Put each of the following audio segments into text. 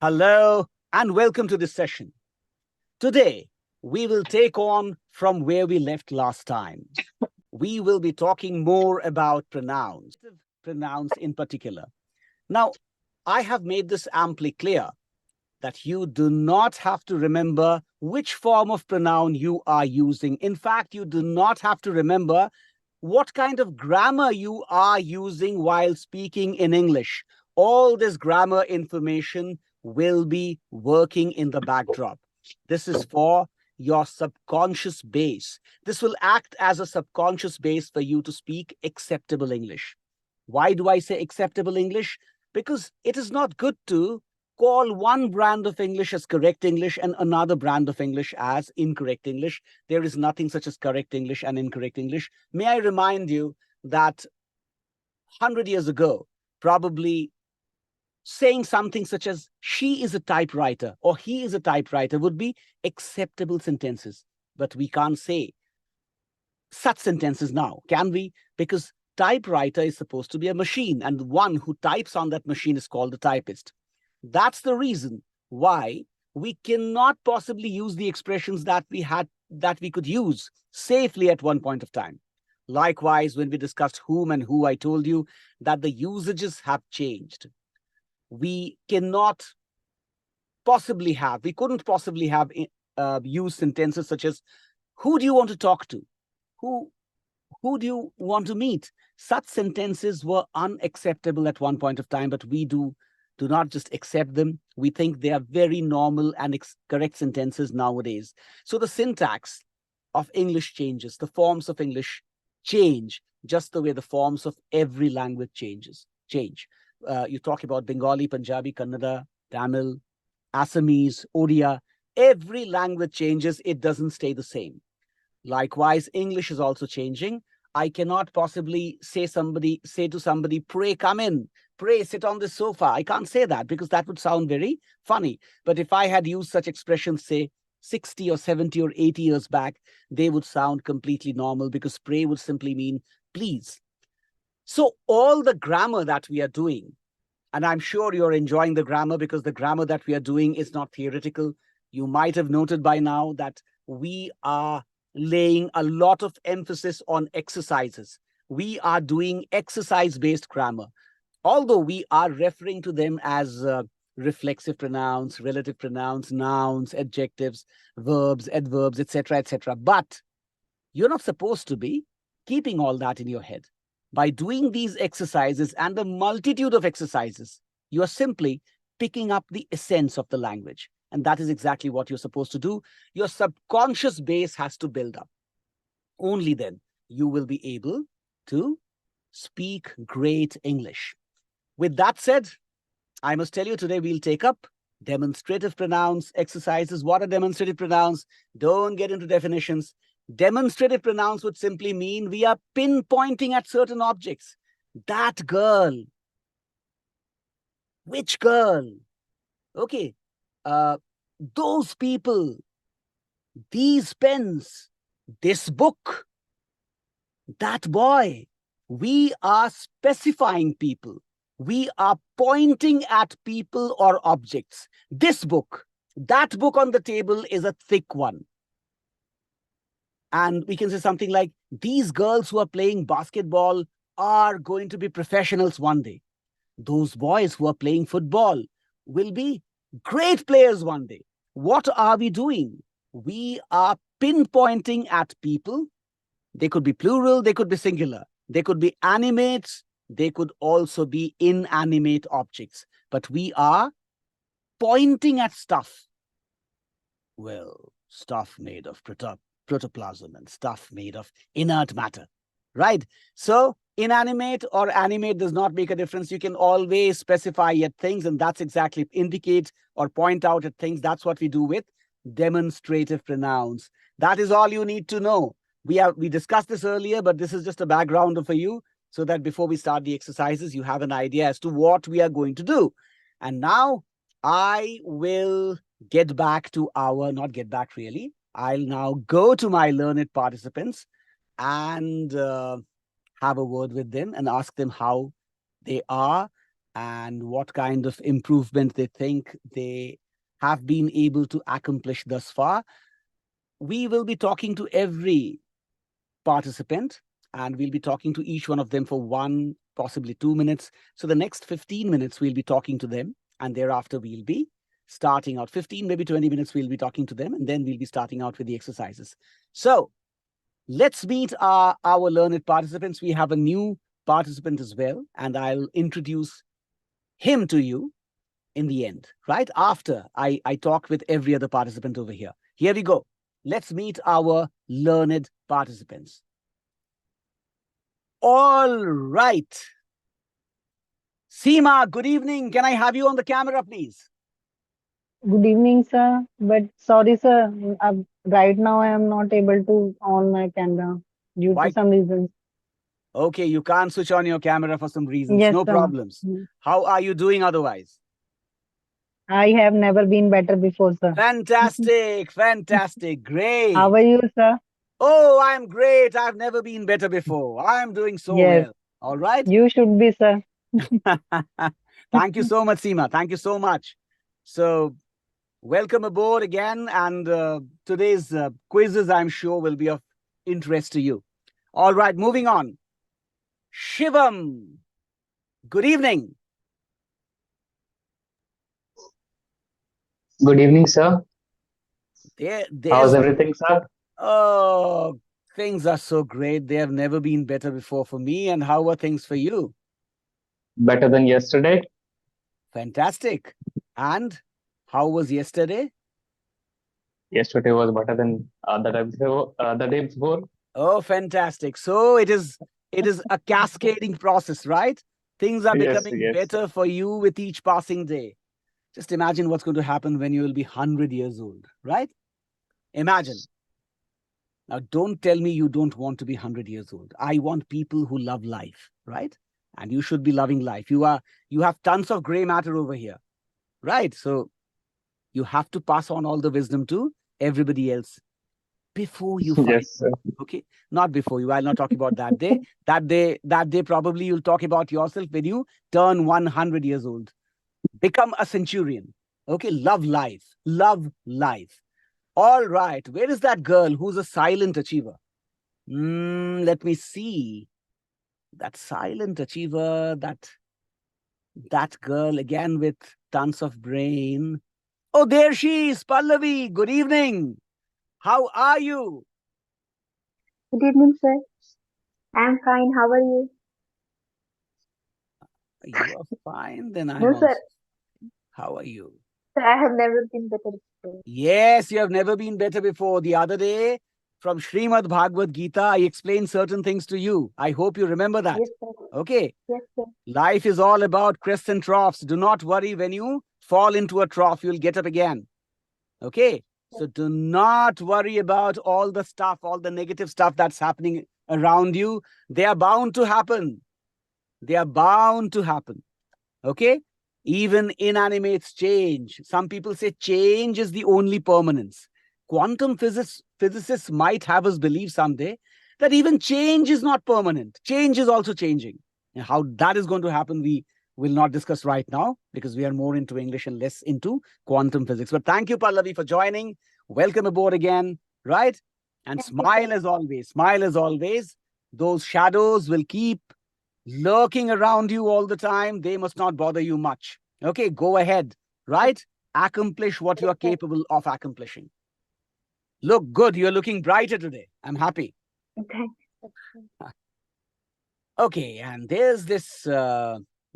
Hello and welcome to this session. Today, we will take on from where we left last time. We will be talking more about pronouns in particular. Now, I have made this amply clear that you do not have to remember which form of pronoun you are using. In fact, you do not have to remember what kind of grammar you are using while speaking in English. All this grammar information will be working in the backdrop. This is for your subconscious base. This will act as a subconscious base for you to speak acceptable English. Why do I say acceptable English? Because it is not good to call one brand of English as correct English and another brand of English as incorrect English. There is nothing such as correct English and incorrect English. May I remind you that 100 years ago, probably saying something such as she is a typewriter or he is a typewriter would be acceptable sentences. But we can't say such sentences now, can we? Because typewriter is supposed to be a machine, and the one who types on that machine is called a typist. That's the reason why we cannot possibly use the expressions that we could use safely at one point of time. Likewise, when we discussed whom and who, I told you that the usages have changed. We couldn't possibly have used sentences such as, who do you want to talk to? Who do you want to meet? Such sentences were unacceptable at one point of time, but we do not just accept them. We think they are very normal and correct sentences nowadays. So the syntax of English changes, the forms of English change, just the way the forms of every language change. You talk about Bengali, Punjabi, Kannada, Tamil, Assamese, Odia. Every language changes. It doesn't stay the same. Likewise, English is also changing. I cannot possibly say to somebody, pray, come in, pray, sit on the sofa. I can't say that because that would sound very funny. But if I had used such expressions, say 60 or 70 or 80 years back, they would sound completely normal because pray would simply mean please. So all the grammar that we are doing, and I'm sure you're enjoying the grammar because the grammar that we are doing is not theoretical. You might have noted by now that we are laying a lot of emphasis on exercises. We are doing exercise-based grammar, although we are referring to them as reflexive pronouns, relative pronouns, nouns, adjectives, verbs, adverbs, etc., etc. But you're not supposed to be keeping all that in your head. By doing these exercises and the multitude of exercises, you are simply picking up the essence of the language. And that is exactly what you're supposed to do. Your subconscious base has to build up. Only then you will be able to speak great English. With that said, I must tell you today we'll take up demonstrative pronouns exercises. What are demonstrative pronouns? Don't get into definitions. Demonstrative pronouns would simply mean we are pinpointing at certain objects. That girl. Which girl? Okay. Those people, these pens, this book, that boy. We are specifying people. We are pointing at people or objects. This book, that book on the table is a thick one. And we can say something like, these girls who are playing basketball are going to be professionals one day. Those boys who are playing football will be great players one day. What are we doing? We are pinpointing at people. They could be plural, they could be singular. They could be animates, they could also be inanimate objects. But we are pointing at stuff. Well, stuff made of protoplasm and stuff made of inert matter, right? So inanimate or animate does not make a difference. You can always specify at things, and that's exactly indicate or point out at things. That's what we do with demonstrative pronouns. That is all you need to know. We discussed this earlier, but this is just a background for you so that before we start the exercises, you have an idea as to what we are going to do. And now I will get back to not get back really. I'll now go to my learned participants and have a word with them and ask them how they are and what kind of improvement they think they have been able to accomplish thus far. We will be talking to every participant, and we'll be talking to each one of them for 1, possibly 2 minutes. So the next 15 minutes, we'll be talking to them, and thereafter we'll be starting out 15, maybe 20 minutes, we'll be talking to them, and then we'll be starting out with the exercises. So let's meet our learned participants. We have a new participant as well, and I'll introduce him to you in the end, right? After I talk with every other participant over here. Here we go. Let's meet our learned participants. All right. Seema, good evening. Can I have you on the camera, please? Good evening, sir. But sorry, sir. Right now, I am not able to on my camera due to Why? some reasons. Okay, you can't switch on your camera for some reasons. Yes, No sir. problems. How are you doing otherwise? I have never been better before, sir. Fantastic, fantastic, How great. are you, sir? Oh, I'm great. I've never been better before. I'm doing so Yes, well. All right. you should be, sir. Thank you so much, Seema. Thank you so much. So, welcome aboard again. And today's quizzes, I'm sure, will be of interest to you. All right, moving on. Shivam, good evening. Good evening, sir. How's There's, everything, sir? oh, things are so great. They have never been better before for me. And how are things for you? Better than yesterday? Fantastic. And how was yesterday? Yesterday was better than the day before. Oh, fantastic. So it is a cascading process, right? Things are Yes, becoming yes. better for you with each passing day. Just imagine what's going to happen when you will be 100 years old, right? Imagine. Now, don't tell me you don't want to be 100 years old. I want people who love life, right? And you should be loving life. You have tons of gray matter over here, right? So you have to pass on all the wisdom to everybody else before you find. Yes, sir. Okay, not before you. I'll not talk about that day. That day, probably you'll talk about yourself when you turn 100 years old. Become a centurion. Okay, love life. Love life. All right. Where is that girl who's a silent achiever? Let me see. That silent achiever, that girl again with tons of brain. Oh, there she is, Pallavi. Good evening. How are you? Good evening, sir. I'm fine. How are you? You are fine. Then I'm No, also. sir. How are you? Sir, I have never been better before. Yes, you have never been better before. The other day, from Srimad Bhagavad Gita, I explained certain things to you. I hope you remember that. Yes, sir. Okay. Yes, sir. Life is all about crests and troughs. Do not worry when you fall into a trough, you'll get up again. Okay. So do not worry about all the stuff, all the negative stuff that's happening around you. They are bound to happen. They are bound to happen. Okay. Even inanimates change. Some people say change is the only permanence. Quantum physicists might have us believe someday that even change is not permanent. Change is also changing. And how that is going to happen, we will not discuss right now because we are more into English and less into quantum physics. But thank you, Pallavi, for joining. Welcome aboard again, right? And Thank you, smile sir. as always. Smile as always. Those shadows will keep lurking around you all the time. They must not bother you much. Okay, go ahead, right? Accomplish what you Yes, are sir. capable of accomplishing. Look good. You're looking brighter today. I'm happy. Thanks, sir. Okay, and there's this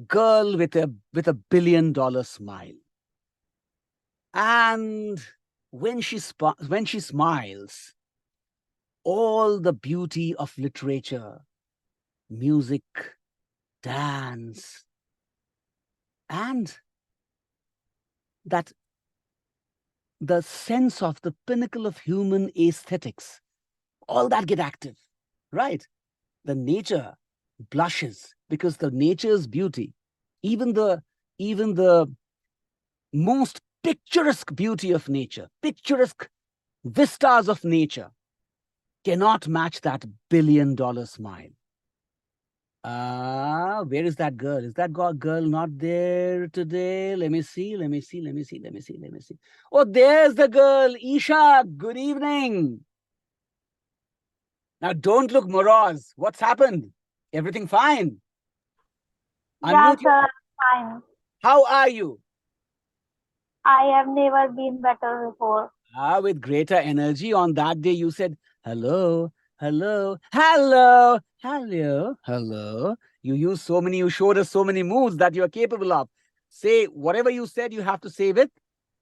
girl with a $1 billion smile, and when she smiles, all the beauty of literature, music, dance, and that the sense of the pinnacle of human aesthetics, all that get active, right? The nature blushes because the nature's beauty, even the most picturesque beauty of nature, picturesque vistas of nature cannot match that $1 billion smile. Where is that girl? Is that girl not there today? Let me see. Oh, there's the girl. Isha, good evening. Now, don't look morose. What's happened? Everything fine? Yeah, Unmute your... sir, fine. How are you? I have never been better before. With greater energy. On that day, you said, hello, hello, hello, hello, hello. You showed us so many moves that you are capable of. Say whatever you said, you have to say with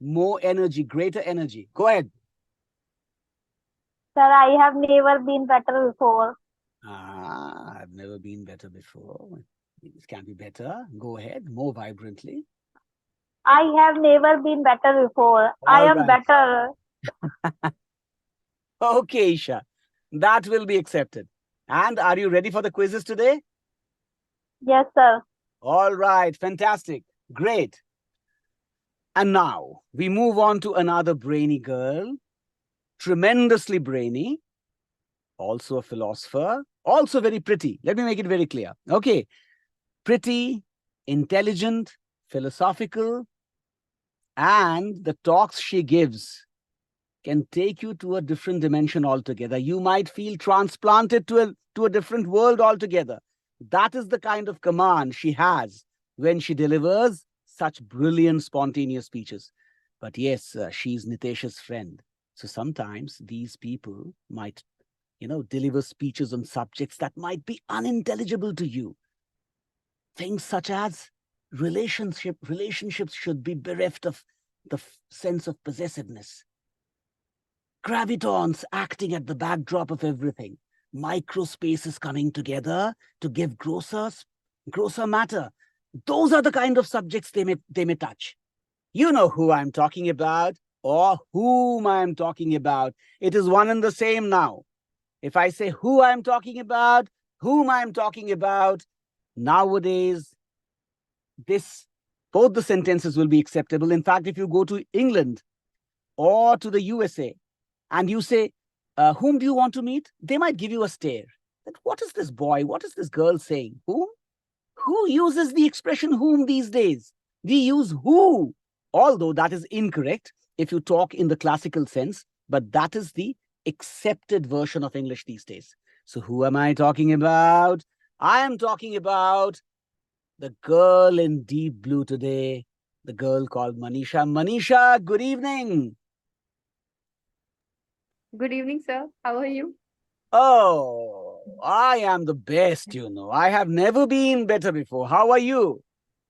more energy, greater energy. Go ahead. Sir, I have never been better before. I've never been better before. This can be better. Go ahead, more vibrantly. I have never been better before. I All am right. better. Okay, Isha. That will be accepted. And are you ready for the quizzes today? Yes, sir. All right, fantastic. Great. And now we move on to another brainy girl, tremendously brainy, also a philosopher, also very pretty. Let me make it very clear. Okay. Pretty, intelligent, philosophical, and the talks she gives can take you to a different dimension altogether. You might feel transplanted to a different world altogether. That is the kind of command she has when she delivers such brilliant, spontaneous speeches. But yes, she's Nitesh's friend. So sometimes these people might, deliver speeches on subjects that might be unintelligible to you. Things such as relationships should be bereft of the sense of possessiveness. Gravitons acting at the backdrop of everything. Microspaces coming together to give grosser matter. Those are the kind of subjects they may touch. You know who I'm talking about or whom I'm talking about. It is one and the same now. If I say who I'm talking about, whom I'm talking about, nowadays, both the sentences will be acceptable. In fact, if you go to England or to the USA, and you say, whom do you want to meet? They might give you a stare. What is this boy? What is this girl saying? Whom? Who uses the expression whom these days? We use who, although that is incorrect if you talk in the classical sense, but that is the accepted version of English these days. So who am I talking about? I am talking about the girl in deep blue today, the girl called Manisha. Manisha, good evening. Good evening, sir. How are you? Oh, I am the best, I have never been better before. How are you?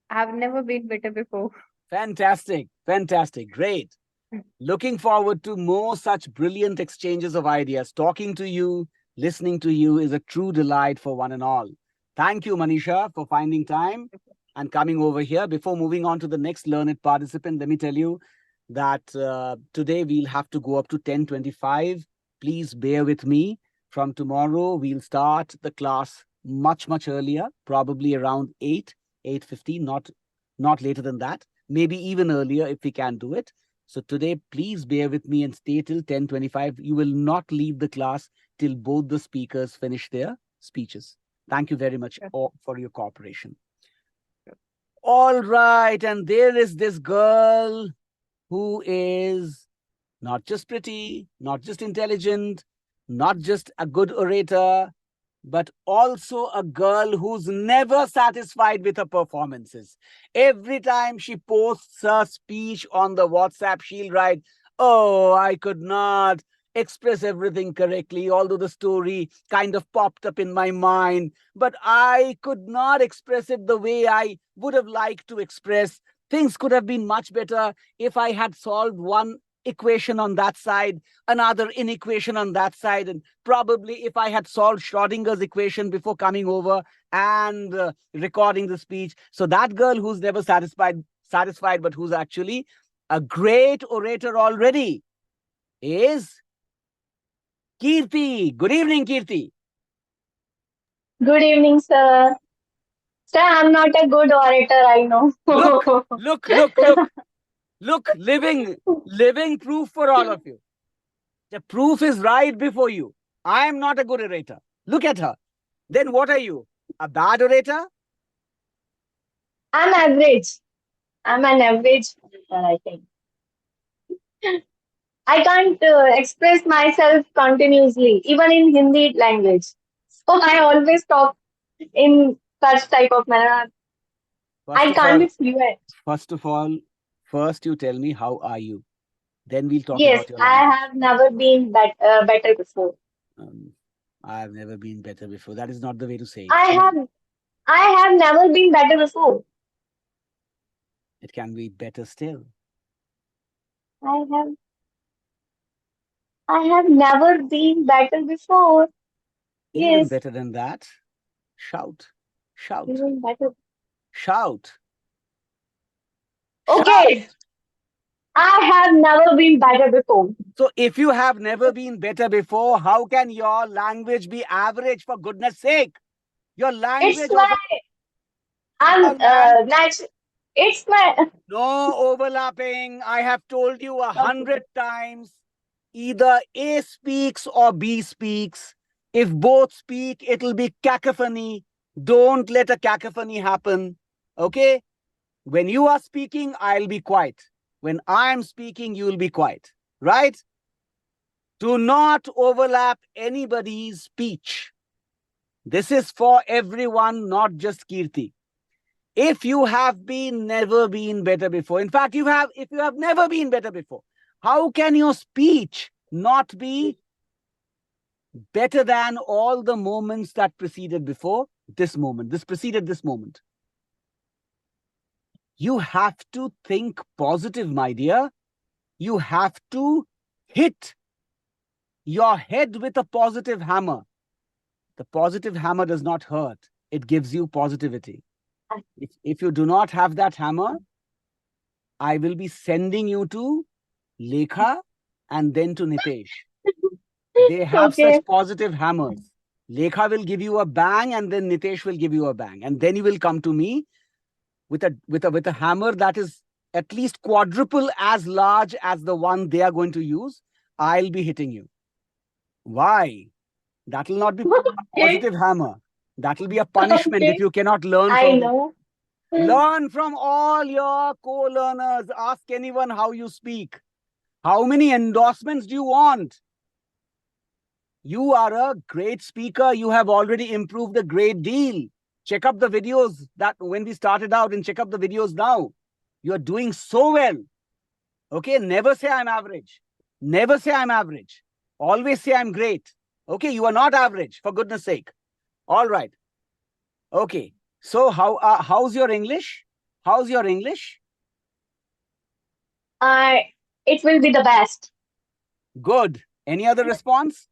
I have never been better before. Fantastic, fantastic, great. Looking forward to more such brilliant exchanges of ideas. Talking to you, listening to you is a true delight for one and all. Thank you, Manisha, for finding time and coming over here. Before moving on to the next learned participant, let me tell you that today we'll have to go up to 10:25. Please bear with me. From tomorrow, we'll start the class much, much earlier, probably around 8:15, not later than that, maybe even earlier if we can do it. So today, please bear with me and stay till 10:25. You will not leave the class till both the speakers finish their speeches. Thank you very much for your cooperation. All right, and there is this girl who is not just pretty, not just intelligent, not just a good orator, but also a girl who's never satisfied with her performances. Every time she posts her speech on the WhatsApp, she'll write, oh, I could not express everything correctly, although the story kind of popped up in my mind, but I could not express it the way I would have liked to express. Things could have been much better if I had solved one equation on that side, another inequation on that side, and probably if I had solved Schrodinger's equation before coming over and recording the speech. So that girl who's never satisfied, but who's actually a great orator already is Kirti. Good evening, Kirti. Good evening, sir. Sir, I'm not a good orator, I know. Look, living proof for all of you. The proof is right before you. I am not a good orator. Look at her. Then what are you? A bad orator? I'm average. I'm an average orator, I think. I can't express myself continuously, even in Hindi language. So I always talk in such type of manner. First I of can't all, be fluent. first you tell me, how are you? Then we'll talk Yes, about your I language. have never been better before. Um, I've never been better before. That is not the way to say it. I have I have never been better before. It can be better still. I have I have never been better before. Even Yes, better than that. Shout. Shout. even better. Shout. Shout. Okay, I have never been better before. So if you have never been better before, how can your language be average, for goodness sake? Your It's language my I'm your lang- it's my no overlapping. I have told you okay. 100 times. Either A speaks or B speaks. If both speak, it'll be cacophony. Don't let a cacophony happen. Okay? When you are speaking, I'll be quiet. When I'm speaking, you'll be quiet. Right? Do not overlap anybody's speech. This is for everyone, not just Kirti. If you have never been better before, in fact, if you have never been better before, how can your speech not be better than all the moments that preceded before this moment? This preceded this moment. You have to think positive, my dear. You have to hit your head with a positive hammer. The positive hammer does not hurt. It gives you positivity. If you do not have that hammer, I will be sending you to Lekha and then to Nitesh. They have Okay. such positive hammers. Lekha will give you a bang and then Nitesh will give you a bang. And then you will come to me with a hammer that is at least quadruple as large as the one they are going to use. I'll be hitting you. Why? That will not be a Okay. positive hammer. That will be a punishment if Okay. you cannot learn I from know. Learn from all your co-learners. Ask anyone how you speak. How many endorsements do you want? You are a great speaker. You have already improved a great deal. Check up the videos that when we started out and check up the videos now. You are doing so well. Okay, never say I'm average. Never say I'm average. Always say I'm great. Okay, you are not average, for goodness sake. All right. Okay. So how's your English? How's your English? It will be the best. Good. Any other response?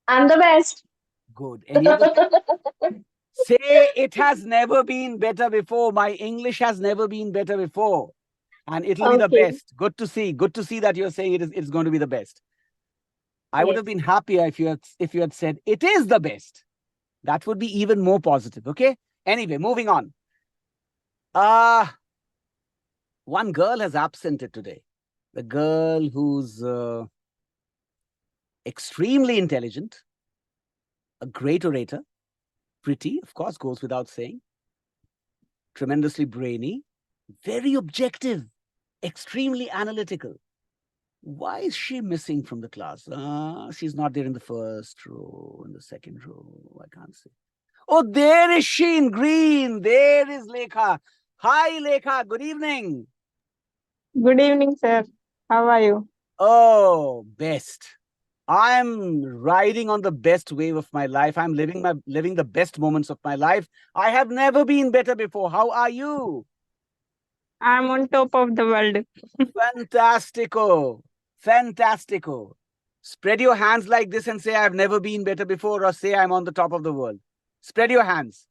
I'm the best. Good. Any other? Say it has never been better before. My English has never been better before. And it'll be the Okay. best. Good to see. Good to see that you're saying it's going to be the best. I would Yes. have been happier if you had said it is the best. That would be even more positive. Okay. Anyway, moving on. One girl has absented today. The girl who's extremely intelligent, a great orator, pretty, of course, goes without saying, tremendously brainy, very objective, extremely analytical. Why is she missing from the class? She's not there in the first row, in the second row. I can't see. Oh, there is she in green. There is Lekha. Hi, Lekha. Good evening. Good evening, sir. How are you? Oh, best. I'm riding on the best wave of my life. I'm living the best moments of my life. I have never been better before. How are you? I'm on top of the world. Fantastico. Fantastico. Spread your hands like this and say, I've never been better before, or say, I'm on the top of the world. Spread your hands.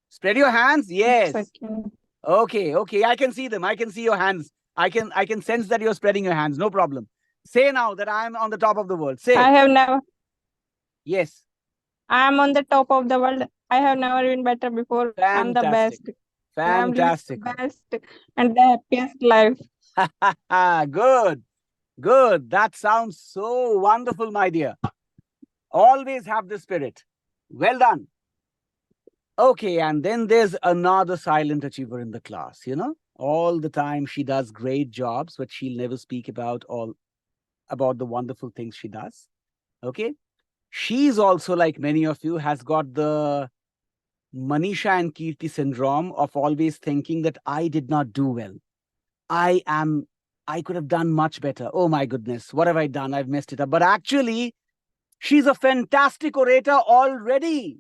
Spread your hands. Yes. Second. Okay. Okay. I can see them. I can see your hands. I can sense that you're spreading your hands. No problem. Say now that I'm on the top of the world. Say. I have never. Yes. I am on the top of the world. I have never been better before. I'm the best. Fantastic. I'm living Fantastic. the best and the happiest life. Good. Good. That sounds so wonderful, my dear. Always have the spirit. Well done. Okay, and then there's another silent achiever in the class, all the time she does great jobs, but she'll never speak about the wonderful things she does. Okay. She's also, like many of you, has got the Manisha and Kirti syndrome of always thinking that I did not do well. I could have done much better. Oh my goodness, what have I done? I've messed it up. But actually, she's a fantastic orator already.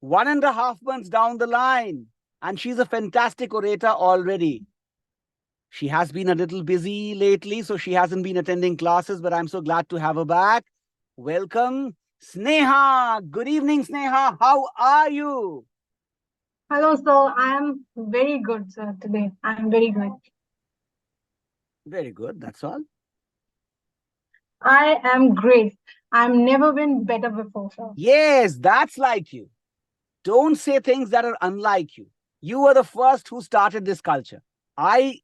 1.5 months down the line, and she's a fantastic orator already. She has been a little busy lately, so she hasn't been attending classes, but I'm so glad to have her back. Welcome, Sneha. Good evening, Sneha. How are you? Hello, sir. I am very good, sir, today. I am very good. Very good, that's all. I am great. I've never been better before, sir. Yes, that's like you. Don't say things that are unlike you. You were the first who started this culture. I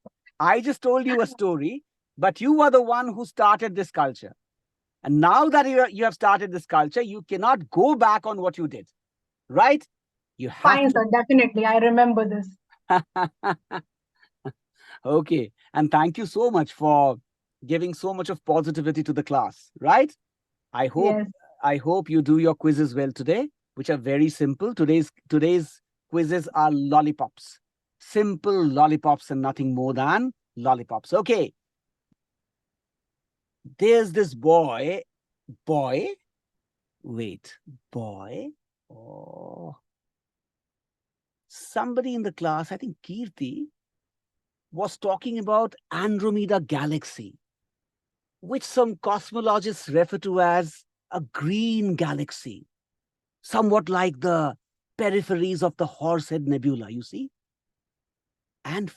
just told you a story, but you were the one who started this culture. And now that you have started this culture, you cannot go back on what you did, right? You have Fine, sir. Definitely. I remember this. Okay. And thank you so much for giving so much of positivity to the class, right? I hope you do your quizzes well today, which are very simple. Today's quizzes are lollipops. Simple lollipops and nothing more than lollipops. Okay. There's this boy. Wait, boy? Oh. Somebody in the class, I think Kirti, was talking about Andromeda Galaxy, which some cosmologists refer to as a green galaxy, somewhat like the peripheries of the Horsehead Nebula, you see? And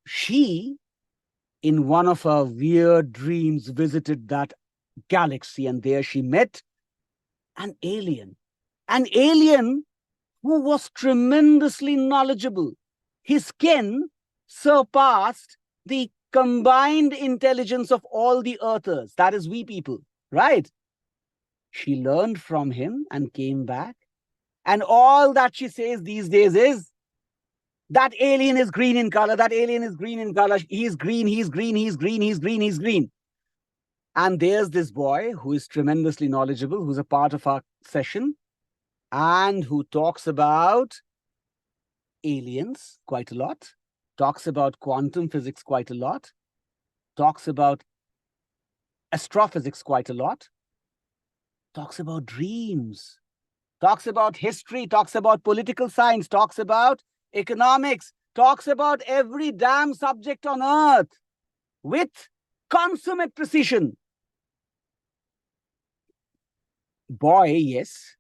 she, in one of her weird dreams, visited that galaxy, and there she met an alien who was tremendously knowledgeable. His ken surpassed the combined intelligence of all the earthers, that is, we people, right? She learned from him and came back. And all that she says these days is, that alien is green in color, that alien is green in color, he's green, he's green, he's green, he's green, he's green. And there's this boy who is tremendously knowledgeable, who's a part of our session, and who talks about aliens quite a lot, talks about quantum physics quite a lot, talks about astrophysics quite a lot, talks about dreams, talks about history, talks about political science, talks about economics, talks about every damn subject on earth with consummate precision. Boy, yes,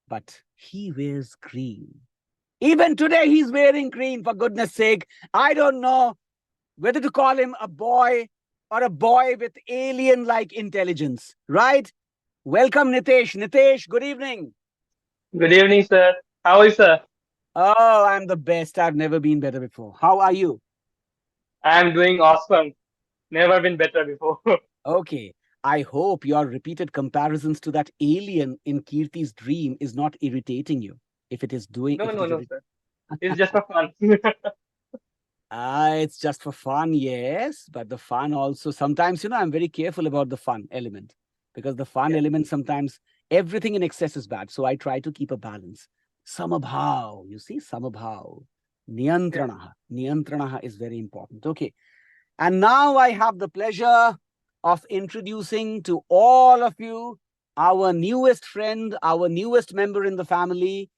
but he wears green. Even today, he's wearing green, for goodness sake. I don't know whether to call him a boy or a boy with alien-like intelligence, right? Welcome, Nitesh. Nitesh, good evening. Good evening, sir. How are you, sir? Oh, I'm the best. I've never been better before. How are you? I'm doing awesome. Never been better before. Okay. I hope your repeated comparisons to that alien in Kirti's dream is not irritating you. If it is doing... No, sir. It's just for fun. It's just for fun, yes. But the fun also, sometimes, I'm very careful about the fun element. Because the fun element, sometimes everything in excess is bad. So I try to keep a balance. Samabhav, you see, samabhav. Niyantranaha. Niyantranaha is very important. Okay. And now I have the pleasure of introducing to all of you our newest friend, our newest member in the family.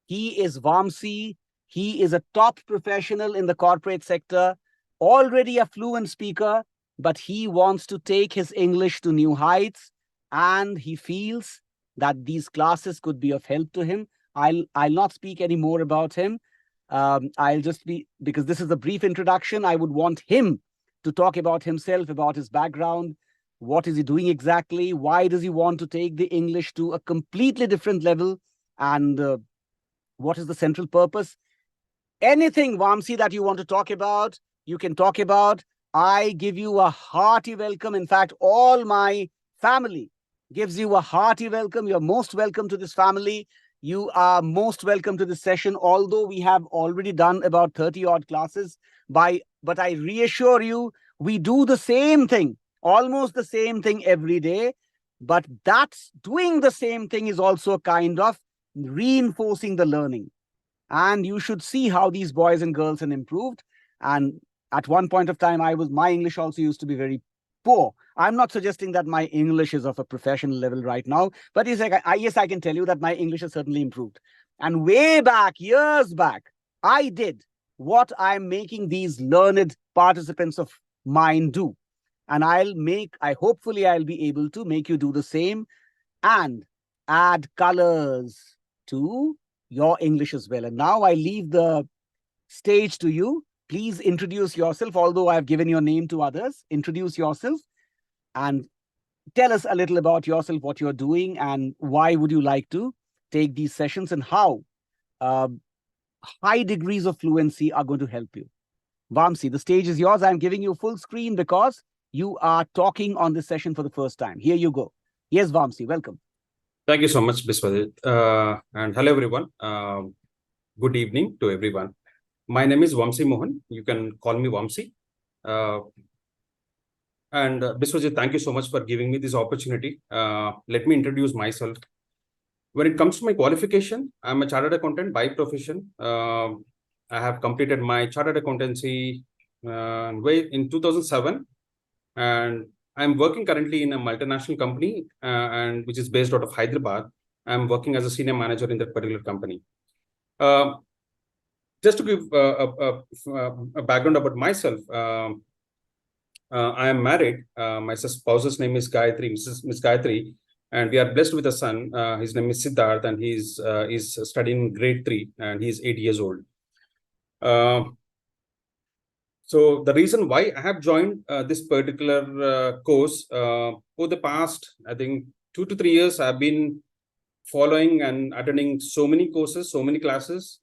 He is Vamsi. He is a top professional in the corporate sector, already a fluent speaker, but he wants to take his English to new heights, and he feels that these classes could be of help to him. I'll not speak any more about him. I'll just be, because this is a brief introduction, I would want him to talk about himself, about his background, what is he doing exactly, why does he want to take the English to a completely different level, and what is the central purpose. Anything, Vamsi, that you want to talk about, you can talk about. I give you a hearty welcome. In fact, all my family gives you a hearty welcome. You're most welcome to this family. You are most welcome to this session, although we have already done about 30 odd classes. But I reassure you, we do the same thing, almost the same thing every day. But that's doing the same thing is also a kind of reinforcing the learning. And you should see how these boys and girls have improved. And at one point of time, my English also used to be very poor. I'm not suggesting that my English is of a professional level right now, but yes, I can tell you that my English has certainly improved. And way back, years back, I did what I'm making these learned participants of mine do. And hopefully I'll be able to make you do the same and add colors to your English as well. And now I leave the stage to you. Please introduce yourself, although I've given your name to others. Introduce yourself and tell us a little about yourself, what you're doing, and why would you like to take these sessions, and how high degrees of fluency are going to help you. Vamsi, the stage is yours. I'm giving you full screen because you are talking on this session for the first time. Here you go. Yes, Vamsi, welcome. Thank you so much, Biswajit. And hello, everyone. Good evening to everyone. My name is Vamsi Mohan. You can call me Vamsi. And Biswajit, thank you so much for giving me this opportunity. Let me introduce myself. When it comes to my qualification, I'm a chartered accountant by profession. I have completed my chartered accountancy in 2007, and I'm working currently in a multinational company, and which is based out of Hyderabad. I'm working as a senior manager in that particular company. Just to give a background about myself, I am married. My spouse's name is Gayatri, Miss Gayatri, and we are blessed with a son. His name is Siddharth, and he's studying grade 3, and he's 8 years old. So the reason why I have joined this particular course for the past, I think, 2 to 3 years, I've been following and attending so many courses, so many classes,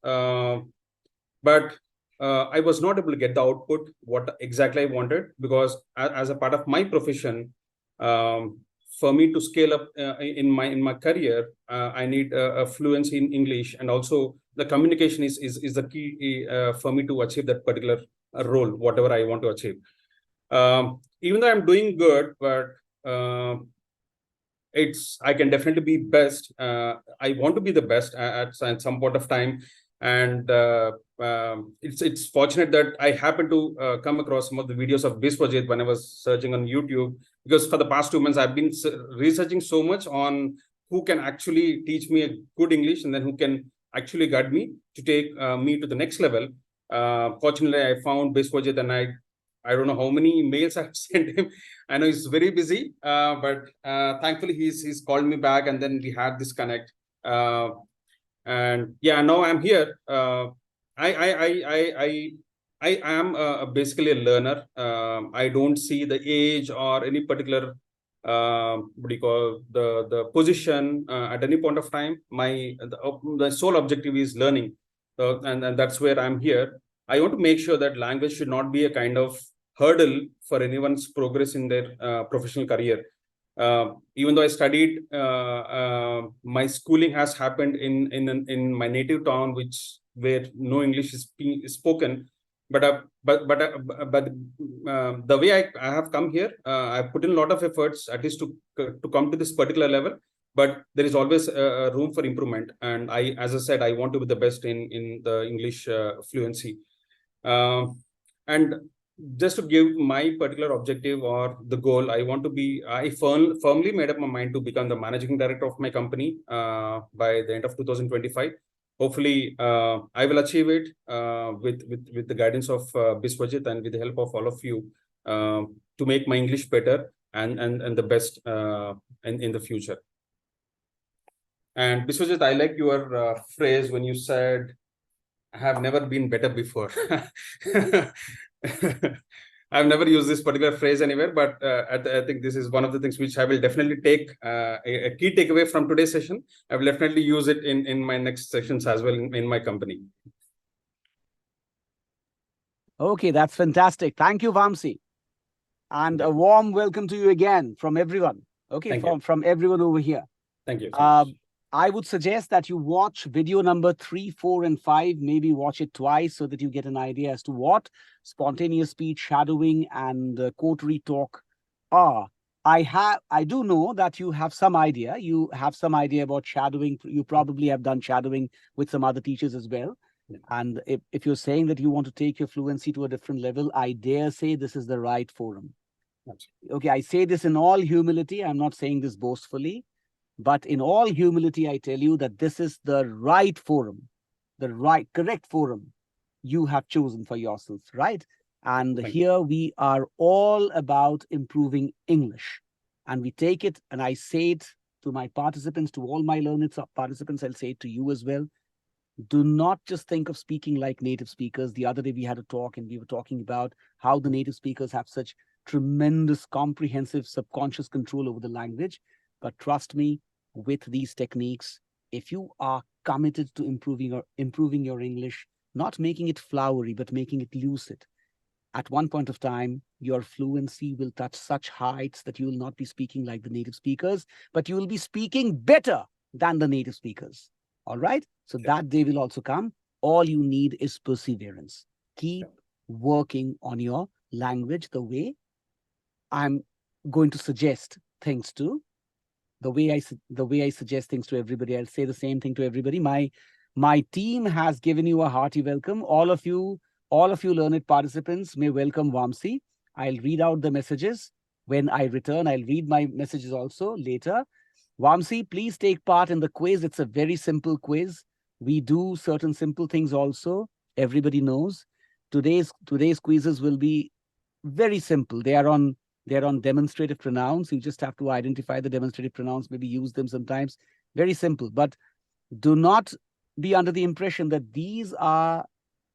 but I was not able to get the output what exactly I wanted, because as a part of my profession, for me to scale up in my career, I need a fluency in English, and also the communication is the key for me to achieve that particular role, whatever I want to achieve. Even though I'm doing good, but I can definitely be best. I want to be the best at some point of time, and it's fortunate that I happened to come across some of the videos of Biswajit when I was searching on YouTube, because for the past 2 months I've been researching so much on who can actually teach me a good English, and then who can actually guide me to take me to the next level. Fortunately, I found Biswajit, and I don't know how many mails I've sent him. I know he's very busy, but thankfully he's called me back, and then we had this connect. And yeah, now I'm here. I am basically a learner. I don't see the age or any particular what do you call the position at any point of time. The sole objective is learning, and that's where I'm here. I want to make sure that language should not be a kind of hurdle for anyone's progress in their professional career. Even though I studied, my schooling has happened in my native town, where no English is spoken. But the way I have come here, I put in a lot of efforts, at least to come to this particular level. But there is always room for improvement, and as I said, I want to be the best in the English fluency. And just to give my particular objective or the goal, I firmly made up my mind to become the managing director of my company by the end of 2025. Hopefully, I will achieve it with the guidance of Biswajit, and with the help of all of you, to make my English better and the best in the future. And Biswajit, I like your phrase when you said, "I have never been better before." I've never used this particular phrase anywhere, but I think this is one of the things which I will definitely take a key takeaway from today's session. I will definitely use it in my next sessions as well in my company. Okay, that's fantastic. Thank you, Vamsi. And a warm welcome to you again from everyone. Okay, Thank you. from everyone over here. Thank you so much. I would suggest that you watch video number 3, 4, and 5. Maybe watch it twice so that you get an idea as to what spontaneous speech, shadowing, and coterie talk are. I do know that you have some idea. You have some idea about shadowing. You probably have done shadowing with some other teachers as well. Yeah. And if you're saying that you want to take your fluency to a different level, I dare say this is the right forum. Absolutely. Okay, I say this in all humility. I'm not saying this boastfully. But in all humility, I tell you that this is the right forum, the correct forum you have chosen for yourself, right? And Thank here we are all about improving English. And we take it, and I say it to my participants, to all my learned participants, I'll say it to you as well. Do not just think of speaking like native speakers. The other day we had a talk and we were talking about how the native speakers have such tremendous, comprehensive subconscious control over the language. But trust me, with these techniques, if you are committed to improving your English, not making it flowery, but making it lucid, at one point of time, your fluency will touch such heights that you will not be speaking like the native speakers, but you will be speaking better than the native speakers. All right? So that day will also come. All you need is perseverance. Keep working on your language the way I'm going to suggest things to. The way I suggest things to everybody, I'll say the same thing to everybody. My team has given you a hearty welcome. All of you learned participants may welcome Vamsi. I'll read out the messages when I return. I'll read my messages also later. Vamsi, please take part in the quiz. It's a very simple quiz. We do certain simple things also. Everybody knows. Today's quizzes will be very simple. They're on demonstrative pronouns. You just have to identify the demonstrative pronouns, maybe use them sometimes. Very simple. But do not be under the impression that these are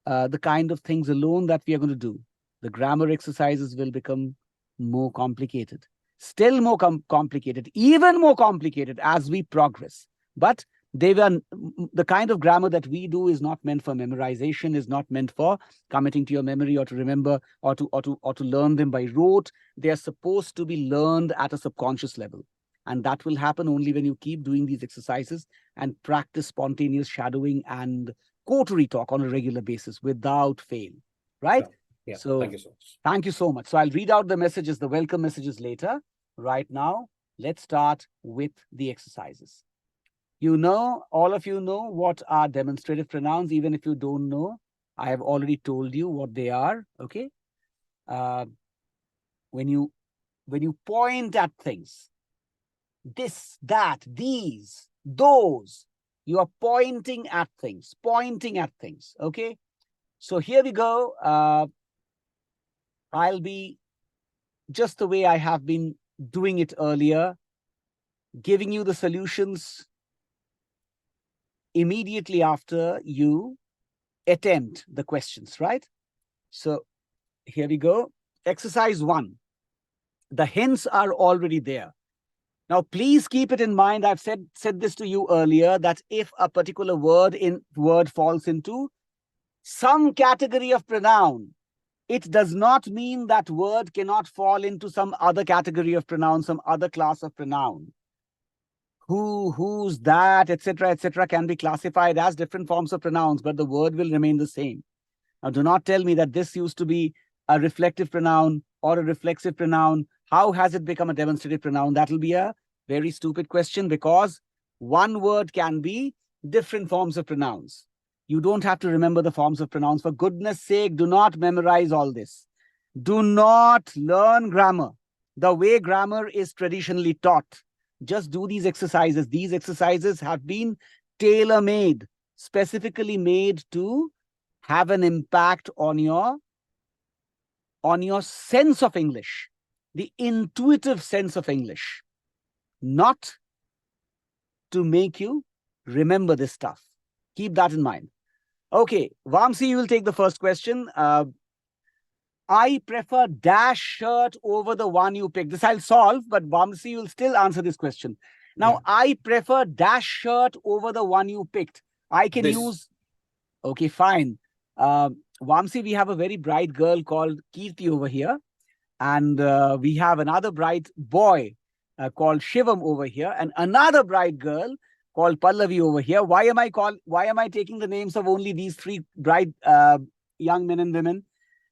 the kind of things alone that we are going to do. The grammar exercises will become more complicated. Still more complicated, even more complicated as we progress. But the kind of grammar that we do is not meant for memorization, is not meant for committing to your memory or to remember or to learn them by rote. They are supposed to be learned at a subconscious level. And that will happen only when you keep doing these exercises and practice spontaneous shadowing and coterie talk on a regular basis without fail. Right? Yeah. So Thank you so much. Thank you so much. So I'll read out the messages, the welcome messages later. Right now, let's start with the exercises. You know, all of you know what are demonstrative pronouns. Even if you don't know, I have already told you what they are. Okay. When you point at things, this, that, these, those, you are pointing at things. Okay. So here we go. I'll be just the way I have been doing it earlier, giving you the solutions immediately after you attempt the questions, right? So here we go. Exercise 1. The hints are already there. Now, please keep it in mind. I've said this to you earlier, that if a particular word falls into some category of pronoun, it does not mean that word cannot fall into some other category of pronoun, some other class of pronoun. Who, whose, that, etc., can be classified as different forms of pronouns, but the word will remain the same. Now, do not tell me that this used to be a reflective pronoun or a reflexive pronoun. How has it become a demonstrative pronoun? That will be a very stupid question, because one word can be different forms of pronouns. You don't have to remember the forms of pronouns. For goodness sake, do not memorize all this. Do not learn grammar the way grammar is traditionally taught. Just do these exercises. These exercises have been tailor-made, specifically made to have an impact on your sense of English, the intuitive sense of English, not to make you remember this stuff. Keep that in mind. Okay, Vamsi, you will take the first question. I prefer dash shirt over the one you picked. This I'll solve, but Vamsi will still answer this question. Now, Yeah. I prefer dash shirt over the one you picked. I can use... Okay, fine. Vamsi, we have a very bright girl called Kirti over here. And we have another bright boy called Shivam over here, and another bright girl called Pallavi over here. Why am I taking the names of only these three bright young men and women?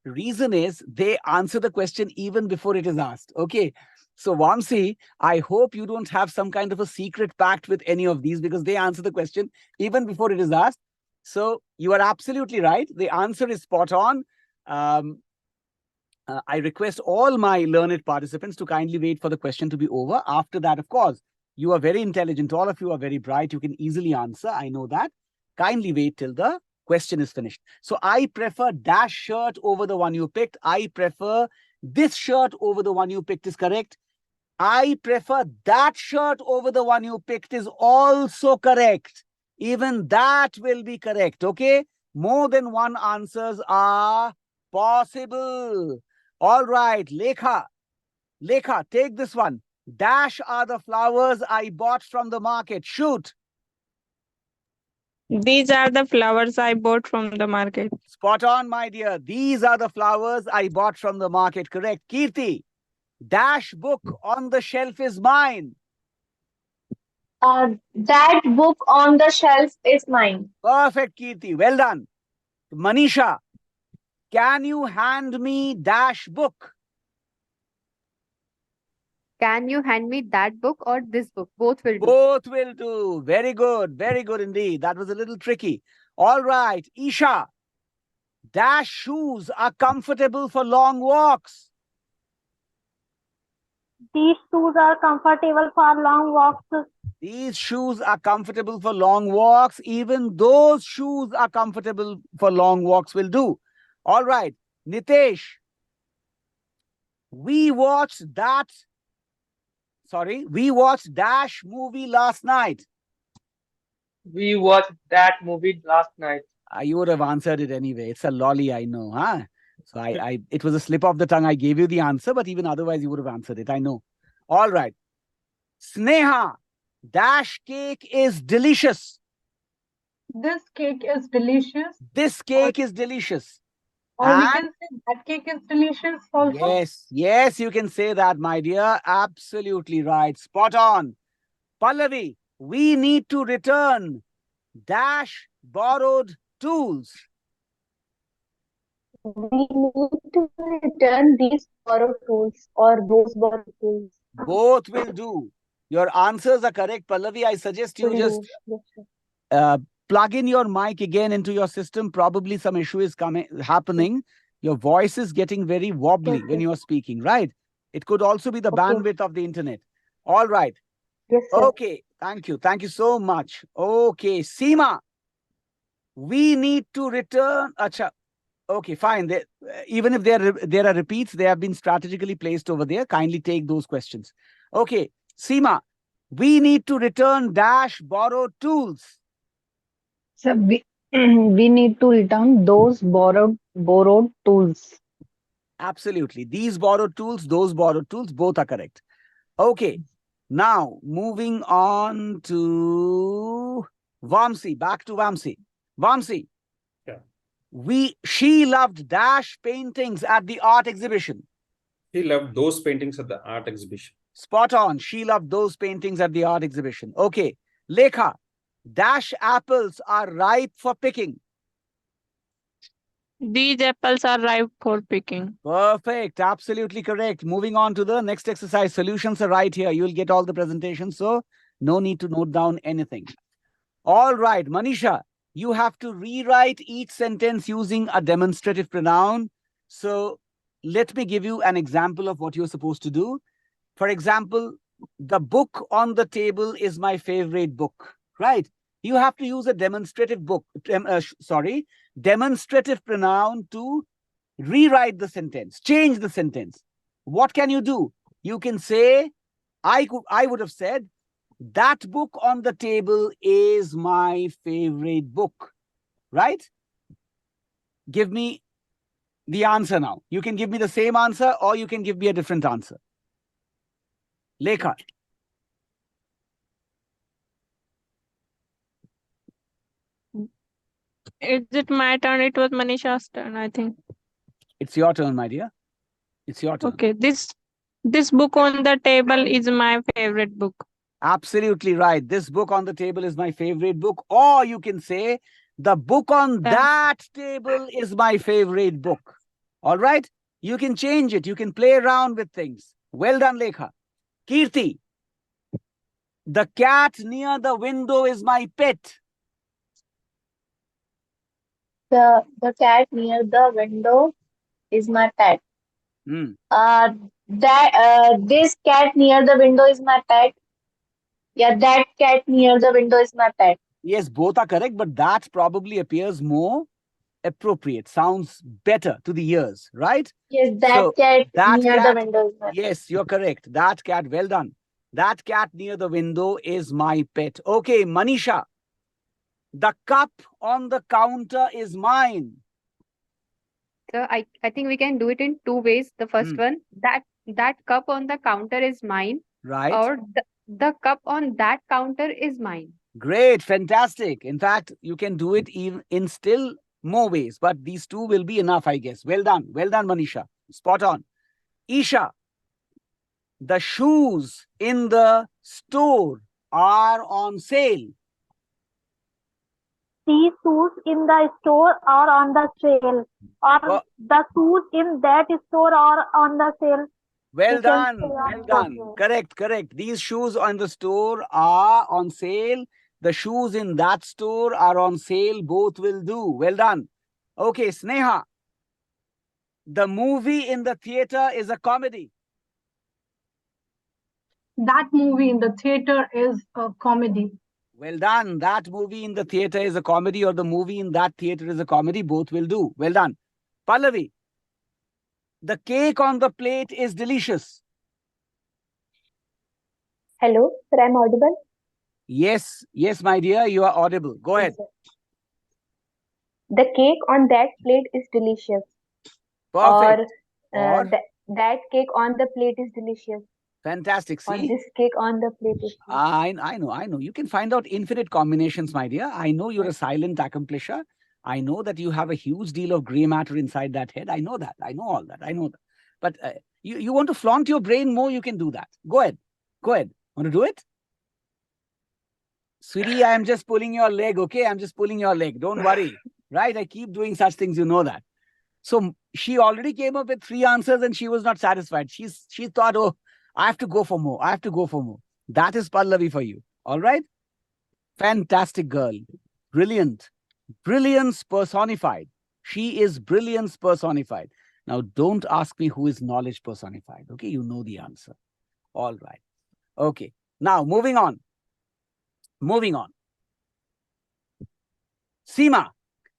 Reason is they answer the question even before it is asked. Okay. So Vamsi, I hope you don't have some kind of a secret pact with any of these, because they answer the question even before it is asked. So you are absolutely right. The answer is spot on. I request all my learned participants to kindly wait for the question to be over. After that, of course, you are very intelligent. All of you are very bright. You can easily answer. I know that. Kindly wait till the question is finished. So I prefer dash shirt over the one you picked. I prefer this shirt over the one you picked is correct. I prefer that shirt over the one you picked is also correct. Even that will be correct. Okay. More than one answers are possible. All right, Lekha, take this one. Dash are the flowers I bought from the market. Shoot. These are the flowers I bought from the market. Spot on, my dear. These are the flowers I bought from the market. Correct. Kirti, dash book on the shelf is mine. That book on the shelf is mine. Perfect, Kirti. Well done. Manisha, can you hand me dash book? Can you hand me that book or this book? Both will do. Both will do. Very good. Very good indeed. That was a little tricky. All right. Isha, dash shoes are comfortable for long walks. These shoes are comfortable for long walks. These shoes are comfortable for long walks. Even those shoes are comfortable for long walks will do. All right. Nitesh, we watched Dash movie last night. We watched that movie last night. You would have answered it anyway. It's a lolly, I know, huh? So it was a slip of the tongue. I gave you the answer, but even otherwise you would have answered it. I know. All right. Sneha, dash cake is delicious. This cake is delicious. This cake is delicious. Or we can say that cake is delicious also. Yes, you can say that, my dear. Absolutely right. Spot on. Pallavi, we need to return dash borrowed tools. We need to return these borrowed tools or those borrowed tools. Both will do. Your answers are correct, Pallavi. I suggest you just plug in your mic again into your system. Probably some issue is happening. Your voice is getting very wobbly when you're speaking, right? It could also be the bandwidth of the internet. All right. Yes, sir. Okay. Thank you. Thank you so much. Okay. Seema, we need to return. Acha. Okay, fine. Even if there are repeats, they have been strategically placed over there. Kindly take those questions. Okay. Seema, we need to return dash borrowed tools. So we need to return those borrowed tools. Absolutely. These borrowed tools, those borrowed tools, both are correct. Okay. Now, moving on to Vamsi. Back to Vamsi. Vamsi. Yeah. She loved dash paintings at the art exhibition. He loved those paintings at the art exhibition. Spot on. She loved those paintings at the art exhibition. Okay. Lekha, dash apples are ripe for picking. These apples are ripe for picking. Perfect. Absolutely correct. Moving on to the next exercise. Solutions are right here. You'll get all the presentations, so no need to note down anything. All right, Manisha, you have to rewrite each sentence using a demonstrative pronoun. So let me give you an example of what you're supposed to do. For example, the book on the table is my favorite book, right? You have to use a demonstrative demonstrative pronoun to rewrite the sentence, change the sentence. What can you do? You can say, I would have said, that book on the table is my favorite book, right? Give me the answer now. You can give me the same answer or you can give me a different answer. Lekha. Is it my turn? It was Manisha's turn, I think. It's your turn, my dear. It's your turn. Okay, this This book on the table is my favorite book. Absolutely right. This book on the table is my favorite book. Or you can say, the book on that table is my favorite book. All right? You can change it. You can play around with things. Well done, Lekha. Kirti. The cat near the window is my pet. The cat near the window is my pet. Hmm. This cat near the window is my pet. Yeah, that cat near the window is my pet. Yes, both are correct, but that probably appears more appropriate, sounds better to the ears, right? Yes, that So, cat that near the cat, window is my pet. yes, you're correct. That cat, well done. That cat near the window is my pet. Okay, Manisha. The cup on the counter is mine. So I think we can do it in two ways. The first one, that cup on the counter is mine, Right. or the cup on that counter is mine. Great, fantastic. In fact, you can do it even in still more ways, but these two will be enough, I guess. Well done, Manisha. Spot on. Isha, the shoes in the store are on sale. These shoes in the store are on the sale, or the shoes in that store are on the sale. Well We can done, say on well both done. ways. Correct, correct. These shoes on the store are on sale. The shoes in that store are on sale. Both will do. Well done. Okay, Sneha. The movie in the theater is a comedy. That movie in the theater is a comedy. Well done. That movie in the theater is a comedy, or the movie in that theater is a comedy. Both will do. Well done. Pallavi. The cake on the plate is delicious. Hello, sir, I'm audible? Yes, yes, my dear, you are audible. Go ahead. The cake on that plate is delicious. Perfect. Or that cake on the plate is delicious. Fantastic. Or See? this cake on the plate is I know. You can find out infinite combinations, my dear. I know you're a silent accomplisher. I know that you have a huge deal of gray matter inside that head. I know that. I know all that. I know that. But you want to flaunt your brain more, you can do that. Go ahead. Go ahead. Want to do it? Sweetie, I am just pulling your leg, okay? I'm just pulling your leg. Don't worry. Right? I keep doing such things, you know that. So she already came up with 3 answers and she was not satisfied. She thought, oh, I have to go for more. I have to go for more. That is Pallavi for you. All right? Fantastic girl. Brilliant. Brilliance personified. She is brilliance personified. Now, don't ask me who is knowledge personified. Okay? You know the answer. All right. Okay. Now, moving on. Moving on. Seema,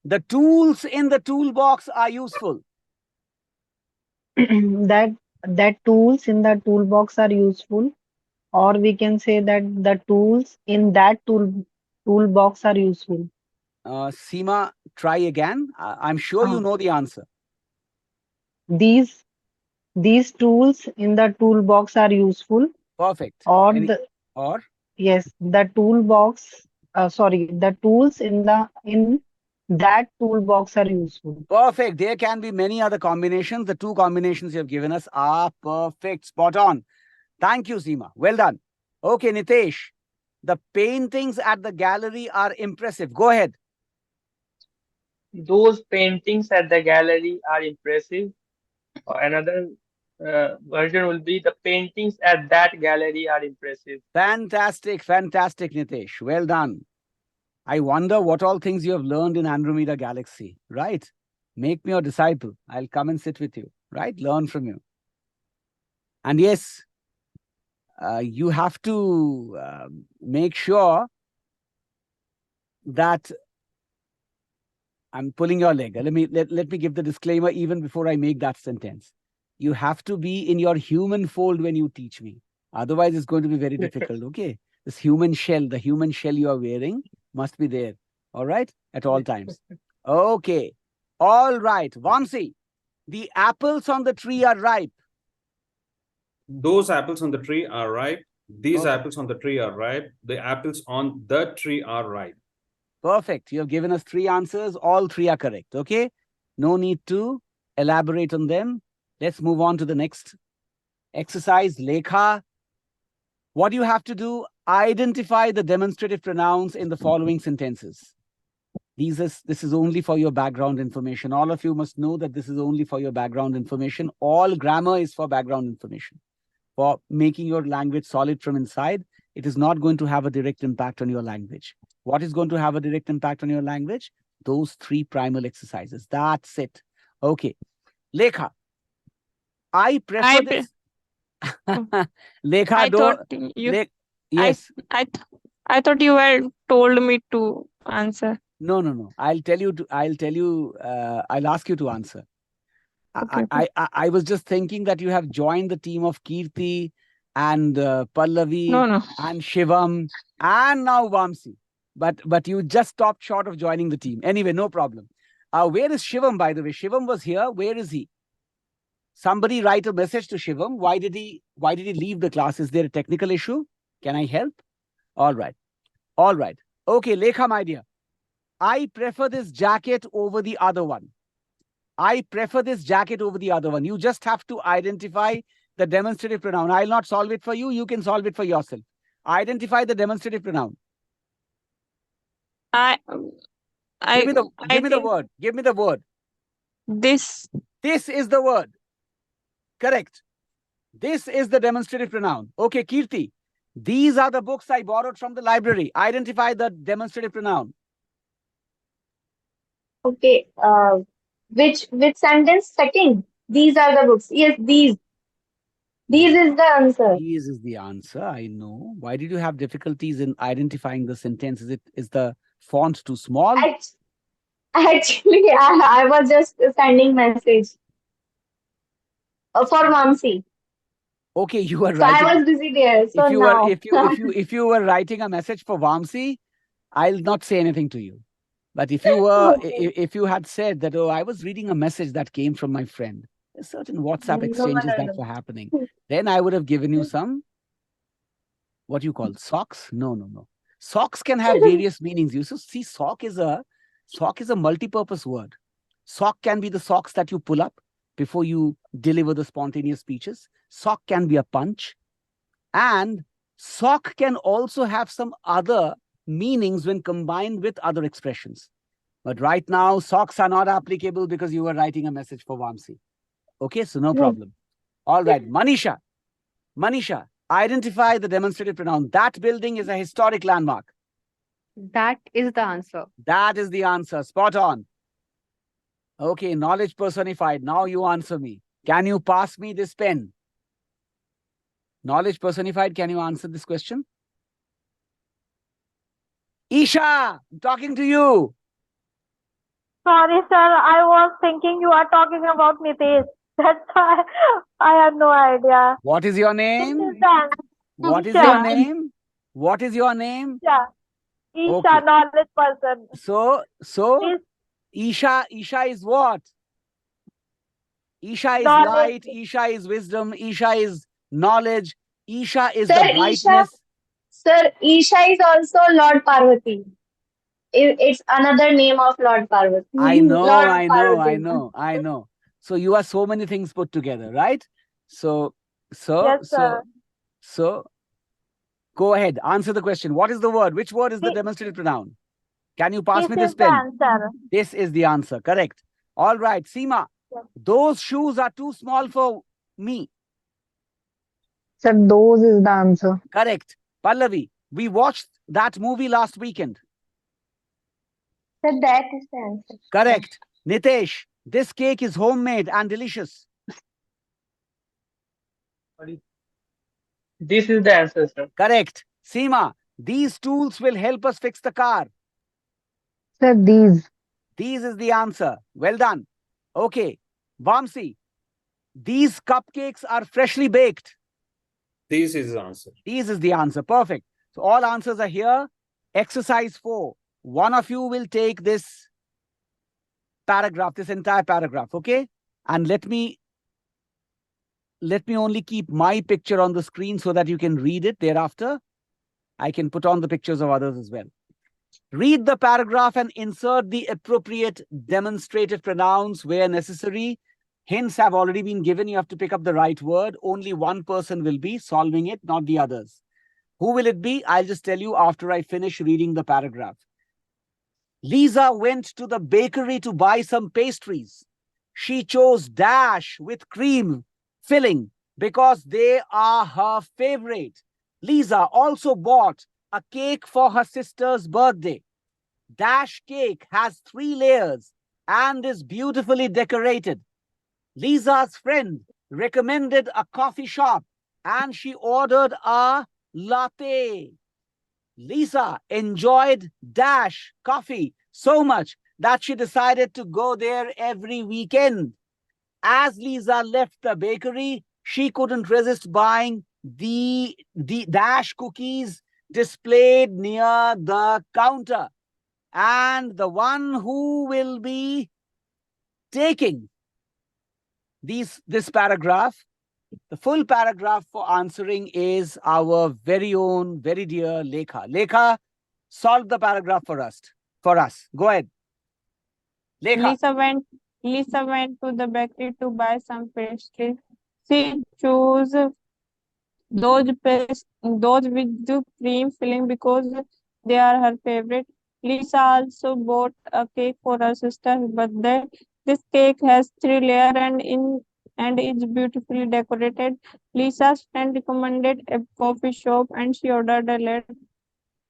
the tools in the toolbox are useful. that tools in the toolbox are useful, or we can say that the tools in that toolbox are useful. Seema, try again. I'm sure you know the answer. These tools in the toolbox are useful. Perfect. Or yes, the toolbox. Sorry, the tools in that toolbox are useful. Perfect. There can be many other combinations. The 2 combinations you have given us are perfect. Spot on. Thank you, Seema. Well done. Okay, Nitesh. The paintings at the gallery are impressive. Go ahead. Those paintings at the gallery are impressive. Another version will be the paintings at that gallery are impressive. Fantastic, fantastic, Nitesh. Well done. I wonder what all things you have learned in Andromeda Galaxy, right? Make me your disciple. I'll come and sit with you, right? Learn from you. And yes, you have to make sure that I'm pulling your leg. Let me give the disclaimer even before I make that sentence. You have to be in your human fold when you teach me. Otherwise, it's going to be very difficult, okay? This human shell, the human shell you are wearing must be there, all right? At all times. Okay. All right. Vamsi, the apples on the tree are ripe. Those apples on the tree are ripe. These apples on the tree are ripe. The apples on the tree are ripe. Perfect. You have given us 3 answers. All 3 are correct. Okay. No need to elaborate on them. Let's move on to the next Exercise, Lekha. What do you have to do? Identify the demonstrative pronouns in the following sentences. This is only for your background information. All of you must know that this is only for your background information. All grammar is for background information. For making your language solid from inside, it is not going to have a direct impact on your language. What is going to have a direct impact on your language? Those 3 primal exercises. That's it. Okay. Lekha, I prefer this. Lekha, I don't. thought you. Yes. I thought you were told me to answer. No. I'll ask you to answer. Okay. I was just thinking that you have joined the team of Kirti and Pallavi No. and Shivam and now Vamsi. But you just stopped short of joining the team. Anyway, no problem. Where is Shivam, by the way? Shivam was here. Where is he? Somebody write a message to Shivam. Why did he leave the class? Is there a technical issue? Can I help? All right. Okay, Lekha, my dear. I prefer this jacket over the other one. I prefer this jacket over the other one. You just have to identify the demonstrative pronoun. I'll not solve it for you. You can solve it for yourself. Identify the demonstrative pronoun. Give me the word. Give me the word. This is the word. Correct. This is the demonstrative pronoun. Okay, Kirti. These are the books I borrowed from the library. Identify the demonstrative pronoun. Okay. Which sentence? Second. These are the books. Yes, these. These is the answer. These is the answer. I know. Why did you have difficulties in identifying the sentence? Is the font too small? Actually, I was just sending message for Vamsi. Okay, you were So writing. I was busy there. So if you were writing a message for Vamsi, I'll not say anything to you. But if you were if you had said that, oh, I was reading a message that came from my friend, there's certain WhatsApp exchanges that were happening, then I would have given you some, what you call, socks? No. Socks can have various meanings. You see, sock is a multi-purpose word. Sock can be the socks that you pull up before you deliver the spontaneous speeches. Sock can be a punch. And sock can also have some other meanings when combined with other expressions. But right now, socks are not applicable because you were writing a message for Vamsi. Okay, so no problem. All right, Manisha, identify the demonstrative pronoun. That building is a historic landmark. That is the answer. That is the answer. Spot on. Okay, knowledge personified. Now you answer me. Can you pass me this pen? Knowledge personified, can you answer this question? Isha, I'm talking to you. Sorry, sir. I was thinking you are talking about Nitesh. That's why I had no idea. What is your name? What is your name? What is your name? Isha, Okay. knowledge person. So Isha is what? Isha is light. Isha is wisdom. Isha is knowledge. Isha is the brightness. Sir, Isha is also Lord Parvati. It's another name of Lord Parvati. I know. So you are so many things put together, right? So go ahead, answer the question. What is the word? Which word is the demonstrative pronoun? Can you pass me this pen? This is the answer. Correct. All right, Seema. Yes. Those shoes are too small for me. Sir, those is the answer. Correct. Pallavi, we watched that movie last weekend. Sir, that is the answer. Correct. Nitesh, this cake is homemade and delicious. This is the answer, sir. Correct. Seema, these tools will help us fix the car. Sir, these. These is the answer. Well done. Okay. Vamsi, these cupcakes are freshly baked. This is the answer. These is the answer. Perfect. So all answers are here. Exercise 4. One of you will take this paragraph, this entire paragraph, okay? And let me only keep my picture on the screen so that you can read it thereafter. I can put on the pictures of others as well. Read the paragraph and insert the appropriate demonstrative pronouns where necessary. Hints have already been given. You have to pick up the right word. Only one person will be solving it, not the others. Who will it be? I'll just tell you after I finish reading the paragraph. Lisa went to the bakery to buy some pastries. She chose dash with cream filling because they are her favorite. Lisa also bought a cake for her sister's birthday. Dash cake has 3 layers and is beautifully decorated. Lisa's friend recommended a coffee shop and she ordered a latte. Lisa enjoyed Dash coffee so much that she decided to go there every weekend. As Lisa left the bakery, she couldn't resist buying the Dash cookies displayed near the counter. And the one who will be taking this paragraph, the full paragraph for answering, is our very own, very dear Lekha. Lekha, solve the paragraph for us. Go ahead. Lekha. Lisa went to the bakery to buy some pastries. She chose those with the cream filling because they are her favorite. Lisa also bought a cake for her sister's birthday. This cake has 3 layers and is beautifully decorated. Lisa's friend recommended a coffee shop and she ordered a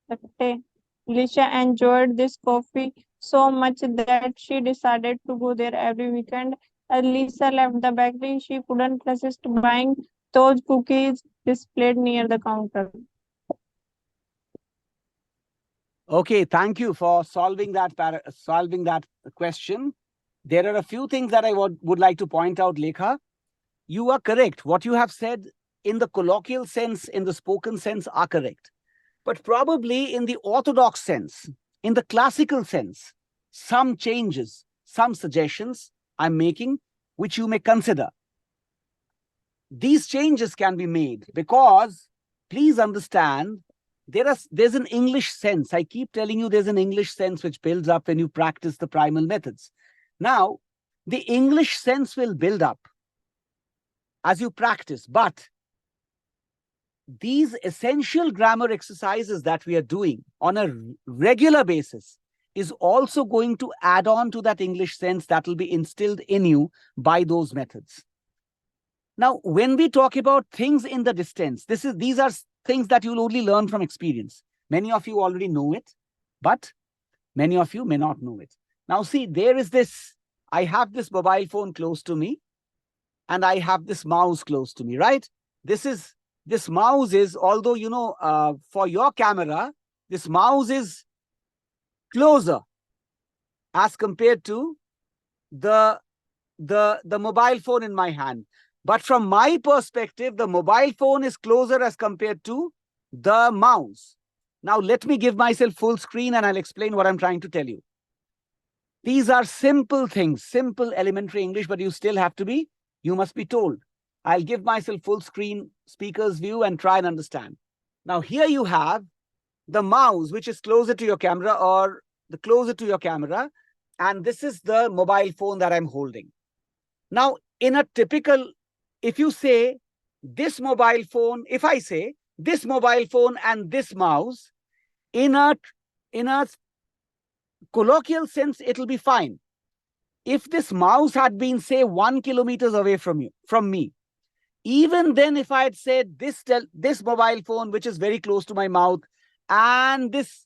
latte. Lisa enjoyed this coffee so much that she decided to go there every weekend. As Lisa left the bakery, she couldn't resist buying those cookies displayed near the counter. Okay, thank you for solving that question. There are a few things that I would like to point out, Lekha. You are correct. What you have said in the colloquial sense, in the spoken sense, are correct. But probably in the orthodox sense, in the classical sense, some changes, some suggestions I'm making, which you may consider. These changes can be made because, please understand, there's an English sense. I keep telling you there's an English sense which builds up when you practice the primal methods. Now, the English sense will build up as you practice, but these essential grammar exercises that we are doing on a regular basis is also going to add on to that English sense that will be instilled in you by those methods. Now, when we talk about things in the distance, these are things that you'll only learn from experience. Many of you already know it, but many of you may not know it. Now, see, there is this, I have this mobile phone close to me, and I have this mouse close to me, right? This mouse is, although, you know, for your camera, this mouse is closer as compared to the mobile phone in my hand. But from my perspective, the mobile phone is closer as compared to the mouse. Now, let me give myself full screen and I'll explain what I'm trying to tell you. These are simple things, simple elementary English, but you must be told. I'll give myself full screen speaker's view and try and understand. Now, here you have the mouse, which is closer to your camera or the closer to your camera. And this is the mobile phone that I'm holding. Now, in a typical, if you say this mobile phone, if I say this mobile phone and this mouse, in a colloquial sense, it'll be fine. If this mouse had been, say, 1 kilometer away from me, even then, if I had said this mobile phone, which is very close to my mouth, and this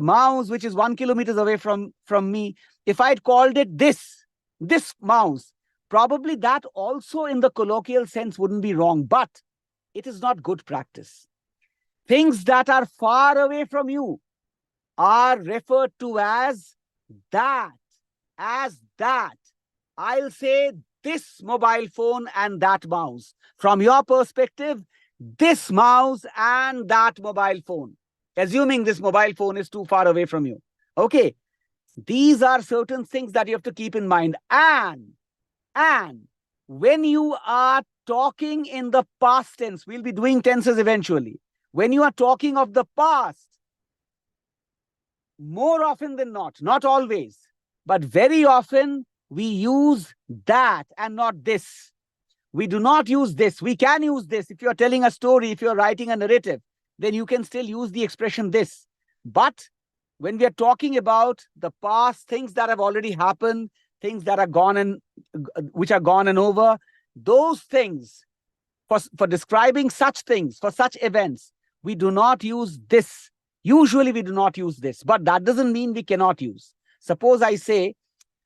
mouse, which is 1 kilometer away from me, if I had called it this mouse, probably that also in the colloquial sense wouldn't be wrong, but it is not good practice. Things that are far away from you are referred to as that. I'll say this mobile phone and that mouse. From your perspective, this mouse and that mobile phone, assuming this mobile phone is too far away from you. Okay, these are certain things that you have to keep in mind. And when you are talking in the past tense, we'll be doing tenses eventually. When you are talking of the past, more often than not always, but very often, we use that and not this. We do not use this. We can use this. If you're telling a story, if you're writing a narrative, then you can still use the expression this. But when we are talking about the past, things that have already happened, things that are gone and which are gone and over, those things, for describing such things, for such events, we do not use this. Usually we do not use this, but that doesn't mean we cannot use. Suppose I say,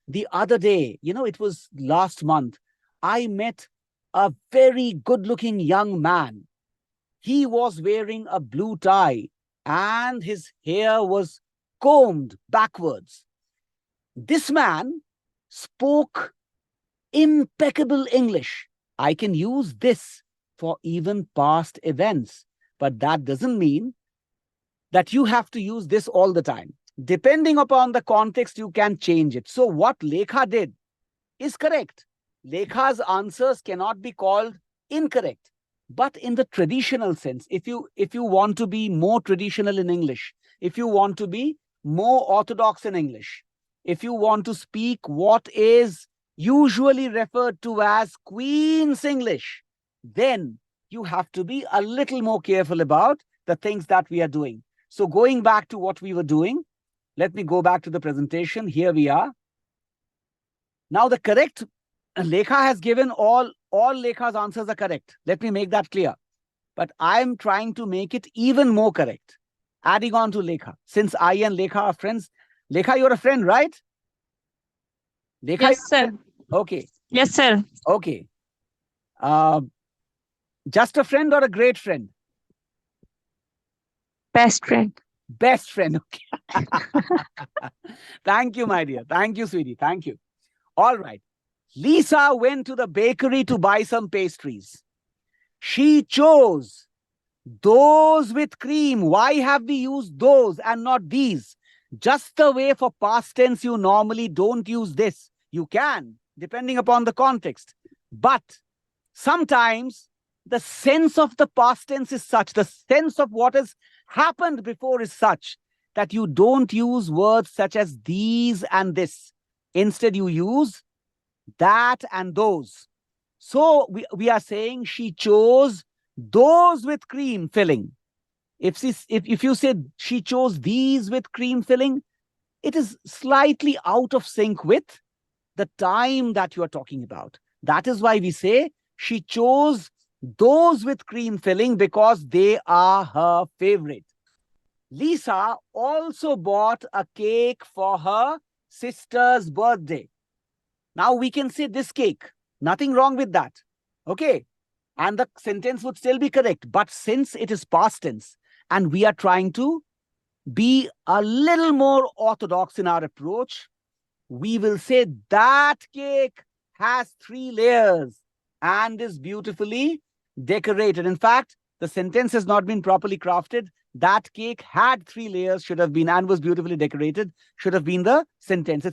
the other day, it was last month, I met a very good-looking young man. He was wearing a blue tie and his hair was combed backwards. This man spoke impeccable English. I can use this for even past events, but that doesn't mean that you have to use this all the time. Depending upon the context, you can change it. So what Lekha did is correct. Lekha's answers cannot be called incorrect. But in the traditional sense, if you want to be more traditional in English, if you want to be more orthodox in English, if you want to speak what is usually referred to as Queen's English, then you have to be a little more careful about the things that we are doing. So going back to what we were doing, let me go back to the presentation. Here we are. Now the correct, Lekha has given all Lekha's answers are correct. Let me make that clear. But I'm trying to make it even more correct. Adding on to Lekha. Since I and Lekha are friends. Lekha, you're a friend, right? Lekha, Yes, sir. Okay. Yes, sir. Okay. Just a friend or a great friend? Best friend. Best friend. Okay. Thank you, my dear. Thank you, sweetie. Thank you. All right. Lisa went to the bakery to buy some pastries. She chose those with cream. Why have we used those and not these? Just the way for past tense, you normally don't use this. You can, depending upon the context. But sometimes the sense of the past tense is such, the sense of what has happened before is such that you don't use words such as these and this. Instead, you use that and those. So we are saying she chose those with cream filling. If you say she chose these with cream filling, it is slightly out of sync with the time that you are talking about. That is why we say she chose those with cream filling because they are her favorite. Lisa also bought a cake for her sister's birthday. Now we can say this cake. Nothing wrong with that. Okay. And the sentence would still be correct. But since it is past tense and we are trying to be a little more orthodox in our approach, we will say that cake has 3 layers and is beautifully decorated. In fact, the sentence has not been properly crafted. That cake had 3 layers, should have been, and was beautifully decorated, should have been the sentence.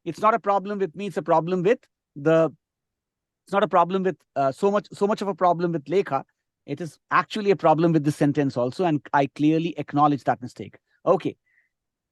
It's not a problem with me. It's a problem with it's not a problem with so much of a problem with Lekha. It is actually a problem with the sentence also. And I clearly acknowledge that mistake. Okay.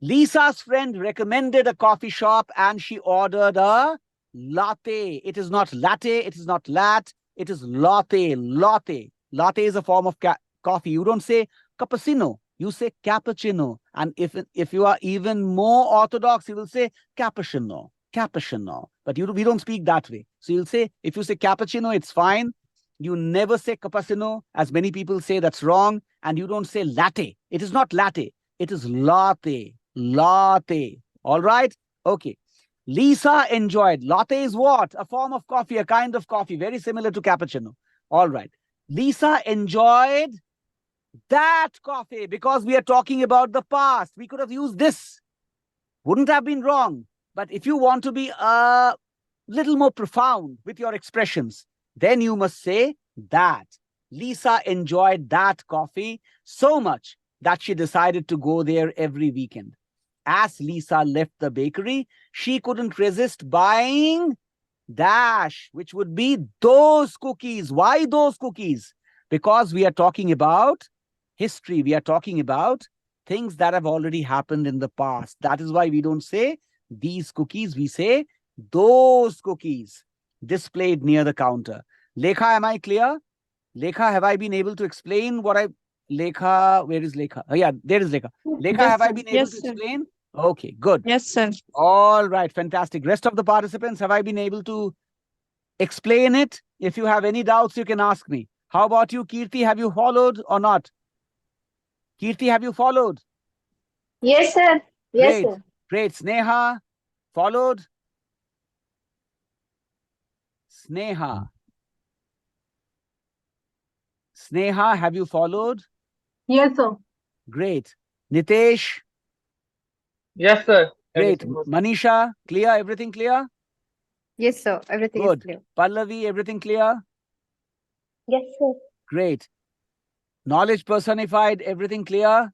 Lisa's friend recommended a coffee shop and she ordered a latte. It is not latte. It is not lat. It is latte. Latte. Latte is a form of coffee. You don't say cappuccino. You say cappuccino. And if you are even more orthodox, you will say cappuccino. Cappuccino. But we don't speak that way. So you'll say, if you say cappuccino, it's fine. You never say cappuccino, as many people say. That's wrong. And you don't say latte. It is not latte. It is latte. Latte. All right? Okay. Lisa enjoyed. Latte is what? A form of coffee, a kind of coffee, very similar to cappuccino. All right. Lisa enjoyed that coffee because we are talking about the past. We could have used this. Wouldn't have been wrong. But if you want to be a little more profound with your expressions, then you must say that. Lisa enjoyed that coffee so much that she decided to go there every weekend. As Lisa left the bakery, she couldn't resist buying dash, which would be those cookies. Why those cookies? Because we are talking about history. We are talking about things that have already happened in the past. That is why we don't say these cookies. We say those cookies displayed near the counter. Lekha, am I clear? Lekha, have I been able to explain what I... Lekha, where is Lekha? Oh, yeah, there is Lekha. Lekha, Yes, have I sir. been able Yes, to sir. explain? Okay, good. Yes, sir. All right, fantastic. Rest of the participants, have I been able to explain it? If you have any doubts, you can ask me. How about you, Kirti? Have you followed or not? Kirti, have you followed? Yes, sir. Yes, Great, sir. great. Sneha, followed? Sneha. Sneha, have you followed? Yes, sir. Great. Nitesh? Yes, sir. Great. Everything was Manisha, clear? Everything clear? Yes, sir. Everything is Good. clear. Pallavi, everything clear? Yes, sir. Great. Knowledge personified, everything clear?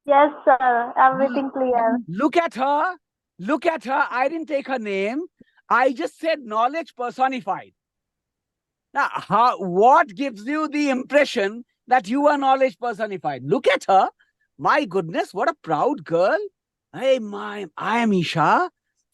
Yes, sir. Everything clear. Look at her. Look at her. I didn't take her name. I just said knowledge personified. Now, what gives you the impression that you are knowledge personified? Look at her. My goodness, what a proud girl. Hey, I am Isha.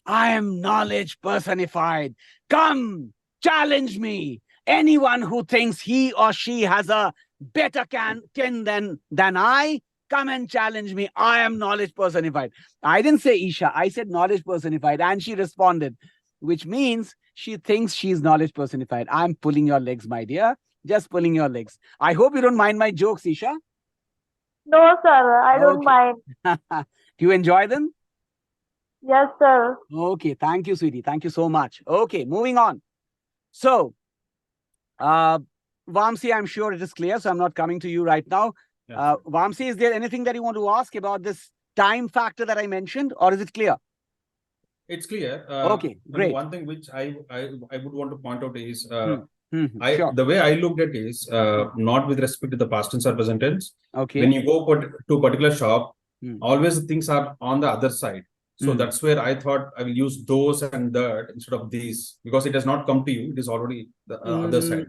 I am knowledge personified. Come, challenge me. Anyone who thinks he or she has a better kin than I, come and challenge me. I am knowledge personified. I didn't say Isha. I said knowledge personified. And she responded, which means she thinks she's knowledge personified. I'm pulling your legs, my dear. Just pulling your legs. I hope you don't mind my jokes, Isha. No, sir. I don't mind. Do you enjoy them? Yes, sir. Okay. Thank you, sweetie. Thank you so much. Okay. Moving on. So, Vamsi, I'm sure it is clear. So I'm not coming to you right now. Yes. Vamsi, is there anything that you want to ask about this time factor that I mentioned, or is it clear? It's clear. Okay, great. One thing which I would want to point out is Sure. the way I looked at is not with respect to the past tense or present tense. Okay. When you go to a particular shop, Hmm. always the things are on the other side. So Hmm. that's where I thought I will use those and that instead of these, because it has not come to you. It is already the other side.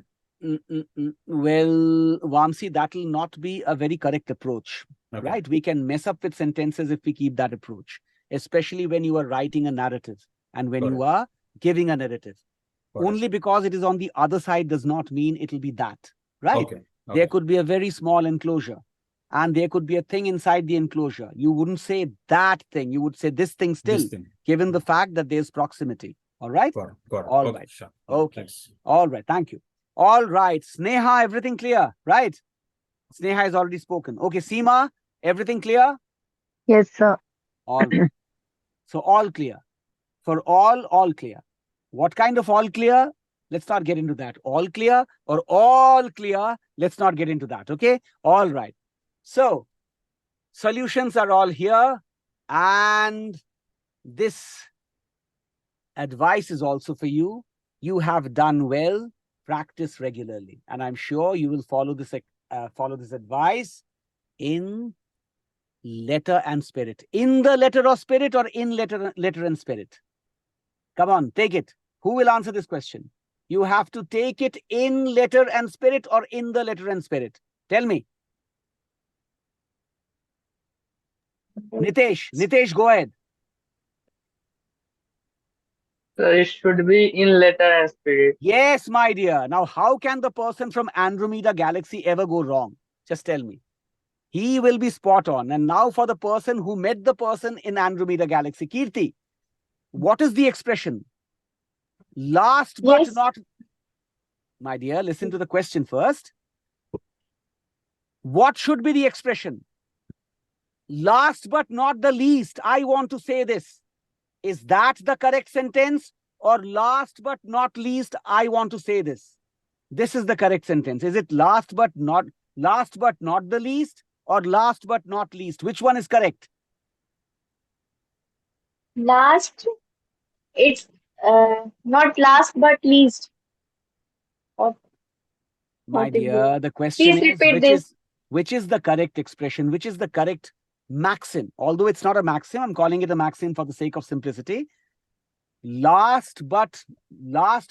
Well, Vamsi, that will not be a very correct approach, Okay. right? We can mess up with sentences if we keep that approach, especially when you are writing a narrative and when you are giving a narrative. Only because it is on the other side does not mean it will be that, right? Okay. There could be a very small enclosure and there could be a thing inside the enclosure. You wouldn't say that thing. You would say this thing still, This thing. given the fact that there's proximity. All right? Got it. All Okay, right. sure. Okay. Thanks. All right. Thank you. All right. Sneha, everything clear, right? Sneha has already spoken. Okay. Seema, everything clear? Yes, sir. All right. So all clear. For all clear. What kind of all clear? Let's not get into that. All clear or all clear? Let's not get into that. Okay. All right. So solutions are all here. And this advice is also for you. You have done well. Practice regularly. And I'm sure you will follow this advice in letter and spirit. In the letter or spirit, or in letter and spirit? Come on, take it. Who will answer this question? You have to take it in letter and spirit or in the letter and spirit. Tell me. Nitesh, go ahead. So it should be in letter and spirit. Yes, my dear. Now, how can the person from Andromeda Galaxy ever go wrong? Just tell me. He will be spot on. And now for the person who met the person in Andromeda Galaxy, Kirti, what is the expression? Last but not... My dear, listen to the question first. What should be the expression? Last but not the least. I want to say this. Is that the correct sentence? Or last but not least, I want to say this. This is the correct sentence. Is it last but not the least? Or last but not least? Which one is correct? Last, it's not last but least. My dear, the question is, which is the correct expression? Which is the correct maxim? Although it's not a maxim, I'm calling it a maxim for the sake of simplicity. Last but not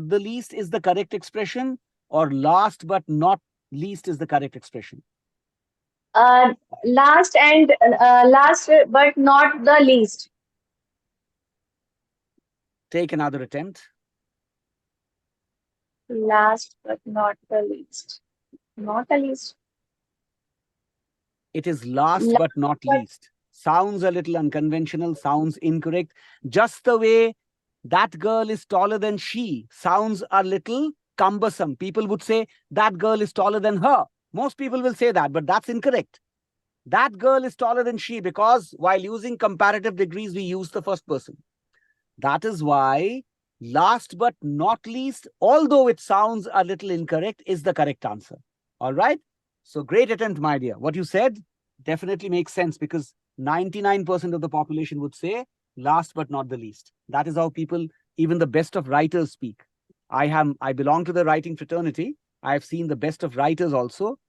the least is the correct expression, or last but not least is the correct expression? Last but not the least. Take another attempt. Last but not the least. Not the least. It is last Last but not but least. Sounds a little unconventional, sounds incorrect. Just the way that girl is taller than she sounds a little cumbersome. People would say that girl is taller than her. Most people will say that, but that's incorrect. That girl is taller than she, because while using comparative degrees, we use the first person. That is why last but not least, although it sounds a little incorrect, is the correct answer. All right. So great attempt, my dear. What you said definitely makes sense, because 99% of the population would say last but not the least. That is how people, even the best of writers, speak. I belong to the writing fraternity. I have seen the best of writers also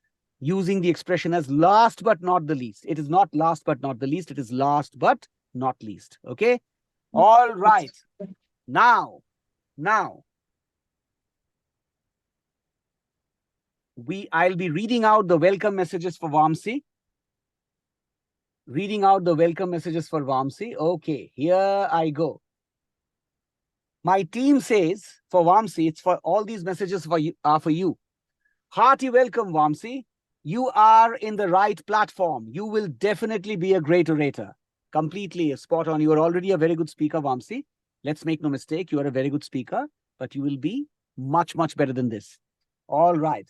using the expression as last but not the least. It is not last but not the least. It is last but not least. Okay. All right. Now, I'll be reading out the welcome messages for Vamsi. Okay, here I go. My team says for Vamsi, it's for all these messages for you. Hearty welcome, Vamsi. You are in the right platform. You will definitely be a great orator. Completely spot on. You are already a very good speaker, Vamsi. Let's make no mistake. You are a very good speaker, but you will be much, much better than this. All right.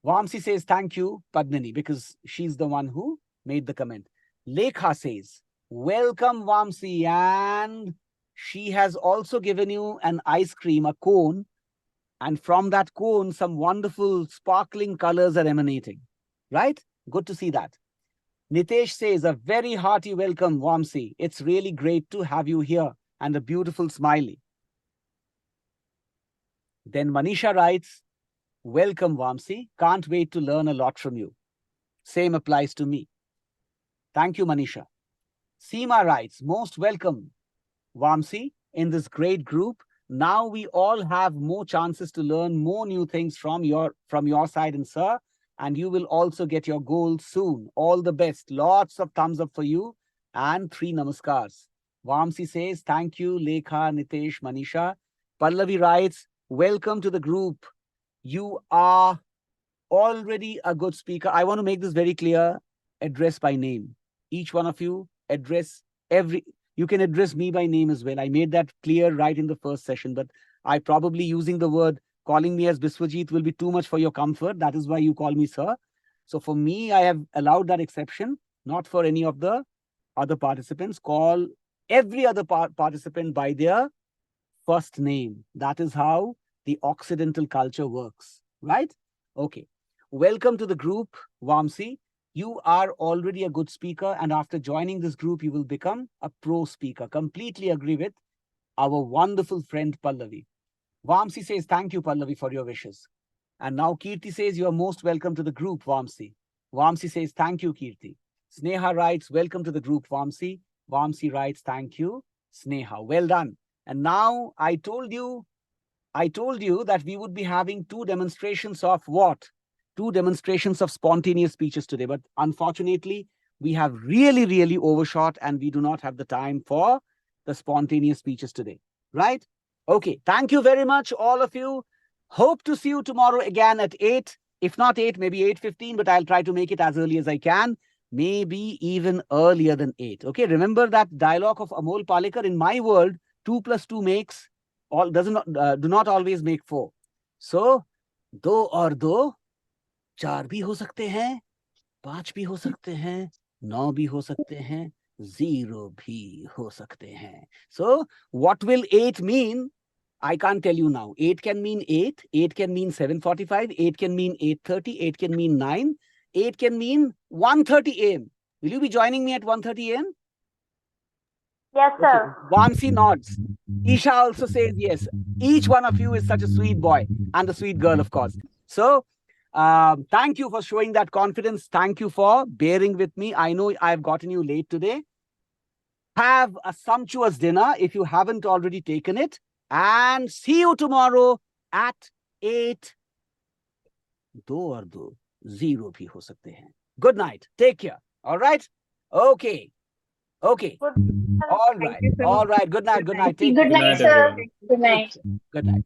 Vamsi says, thank you, Padmini, because she's the one who made the comment. Lekha says, welcome, Vamsi. And she has also given you an ice cream, a cone. And from that cone, some wonderful sparkling colors are emanating. Right? Good to see that. Nitesh says, a very hearty welcome, Vamsi. It's really great to have you here. And a beautiful smiley. Then Manisha writes, welcome, Vamsi. Can't wait to learn a lot from you. Same applies to me. Thank you, Manisha. Seema writes, most welcome, Vamsi, in this great group. Now we all have more chances to learn more new things from your side, and sir, and you will also get your goal soon. All the best. Lots of thumbs up for you and 3 namaskars. Vamsi says, thank you, Lekha, Nitesh, Manisha. Pallavi writes, welcome to the group. You are already a good speaker. I want to make this very clear. Address by name. Each one of you address you can address me by name as well. I made that clear right in the first session, but I probably using the word, calling me as Biswajit will be too much for your comfort. That is why you call me sir. So for me, I have allowed that exception, not for any of the other participants. Call every other participant by their first name. That is how the Occidental culture works, right? Okay. Welcome to the group, Vamsi. You are already a good speaker, and after joining this group, you will become a pro speaker. Completely agree with our wonderful friend Pallavi. Vamsi says, thank you, Pallavi, for your wishes. And now Kirti says, you are most welcome to the group, Vamsi. Vamsi says, thank you, Kirti. Sneha writes, welcome to the group, Vamsi. Vamsi writes, thank you, Sneha. Well done. And now I told you that we would be having 2 demonstrations of what? 2 demonstrations of spontaneous speeches today. But unfortunately, we have really, really overshot, and we do not have the time for the spontaneous speeches today. Right? Okay. Thank you very much, all of you. Hope to see you tomorrow again at 8. If not 8, maybe 8:15, but I'll try to make it as early as I can. Maybe even earlier than 8. Okay. Remember that dialogue of Amol Palekar, in my world, 2 plus 2 makes do not always make 4. So 2 और 2 4 भी हो सकते हैं, 5 भी हो सकते हैं, 9 भी हो सकते हैं, 0 भी हो सकते हैं. So what will 8 mean? I can't tell you now. 8 can mean 8, 8 can mean 7:45, 8 can mean 8:30, 8 can mean 9, 8 can mean 1:30 a.m. Will you be joining me at 1:30 a.m.? Yes, sir. Okay. Vamsi nods. Isha also says yes. Each one of you is such a sweet boy and a sweet girl, of course. So thank you for showing that confidence. Thank you for bearing with me. I know I've gotten you late today. Have a sumptuous dinner if you haven't already taken it. And see you tomorrow at 8. 2 और 2 0 भी हो सकते हैं. Good night. Take care. All right? Okay. Okay. All right. you so All much. right. Good night. Good night. Take Good care. night, night, sir. everyone. Good night. Good night.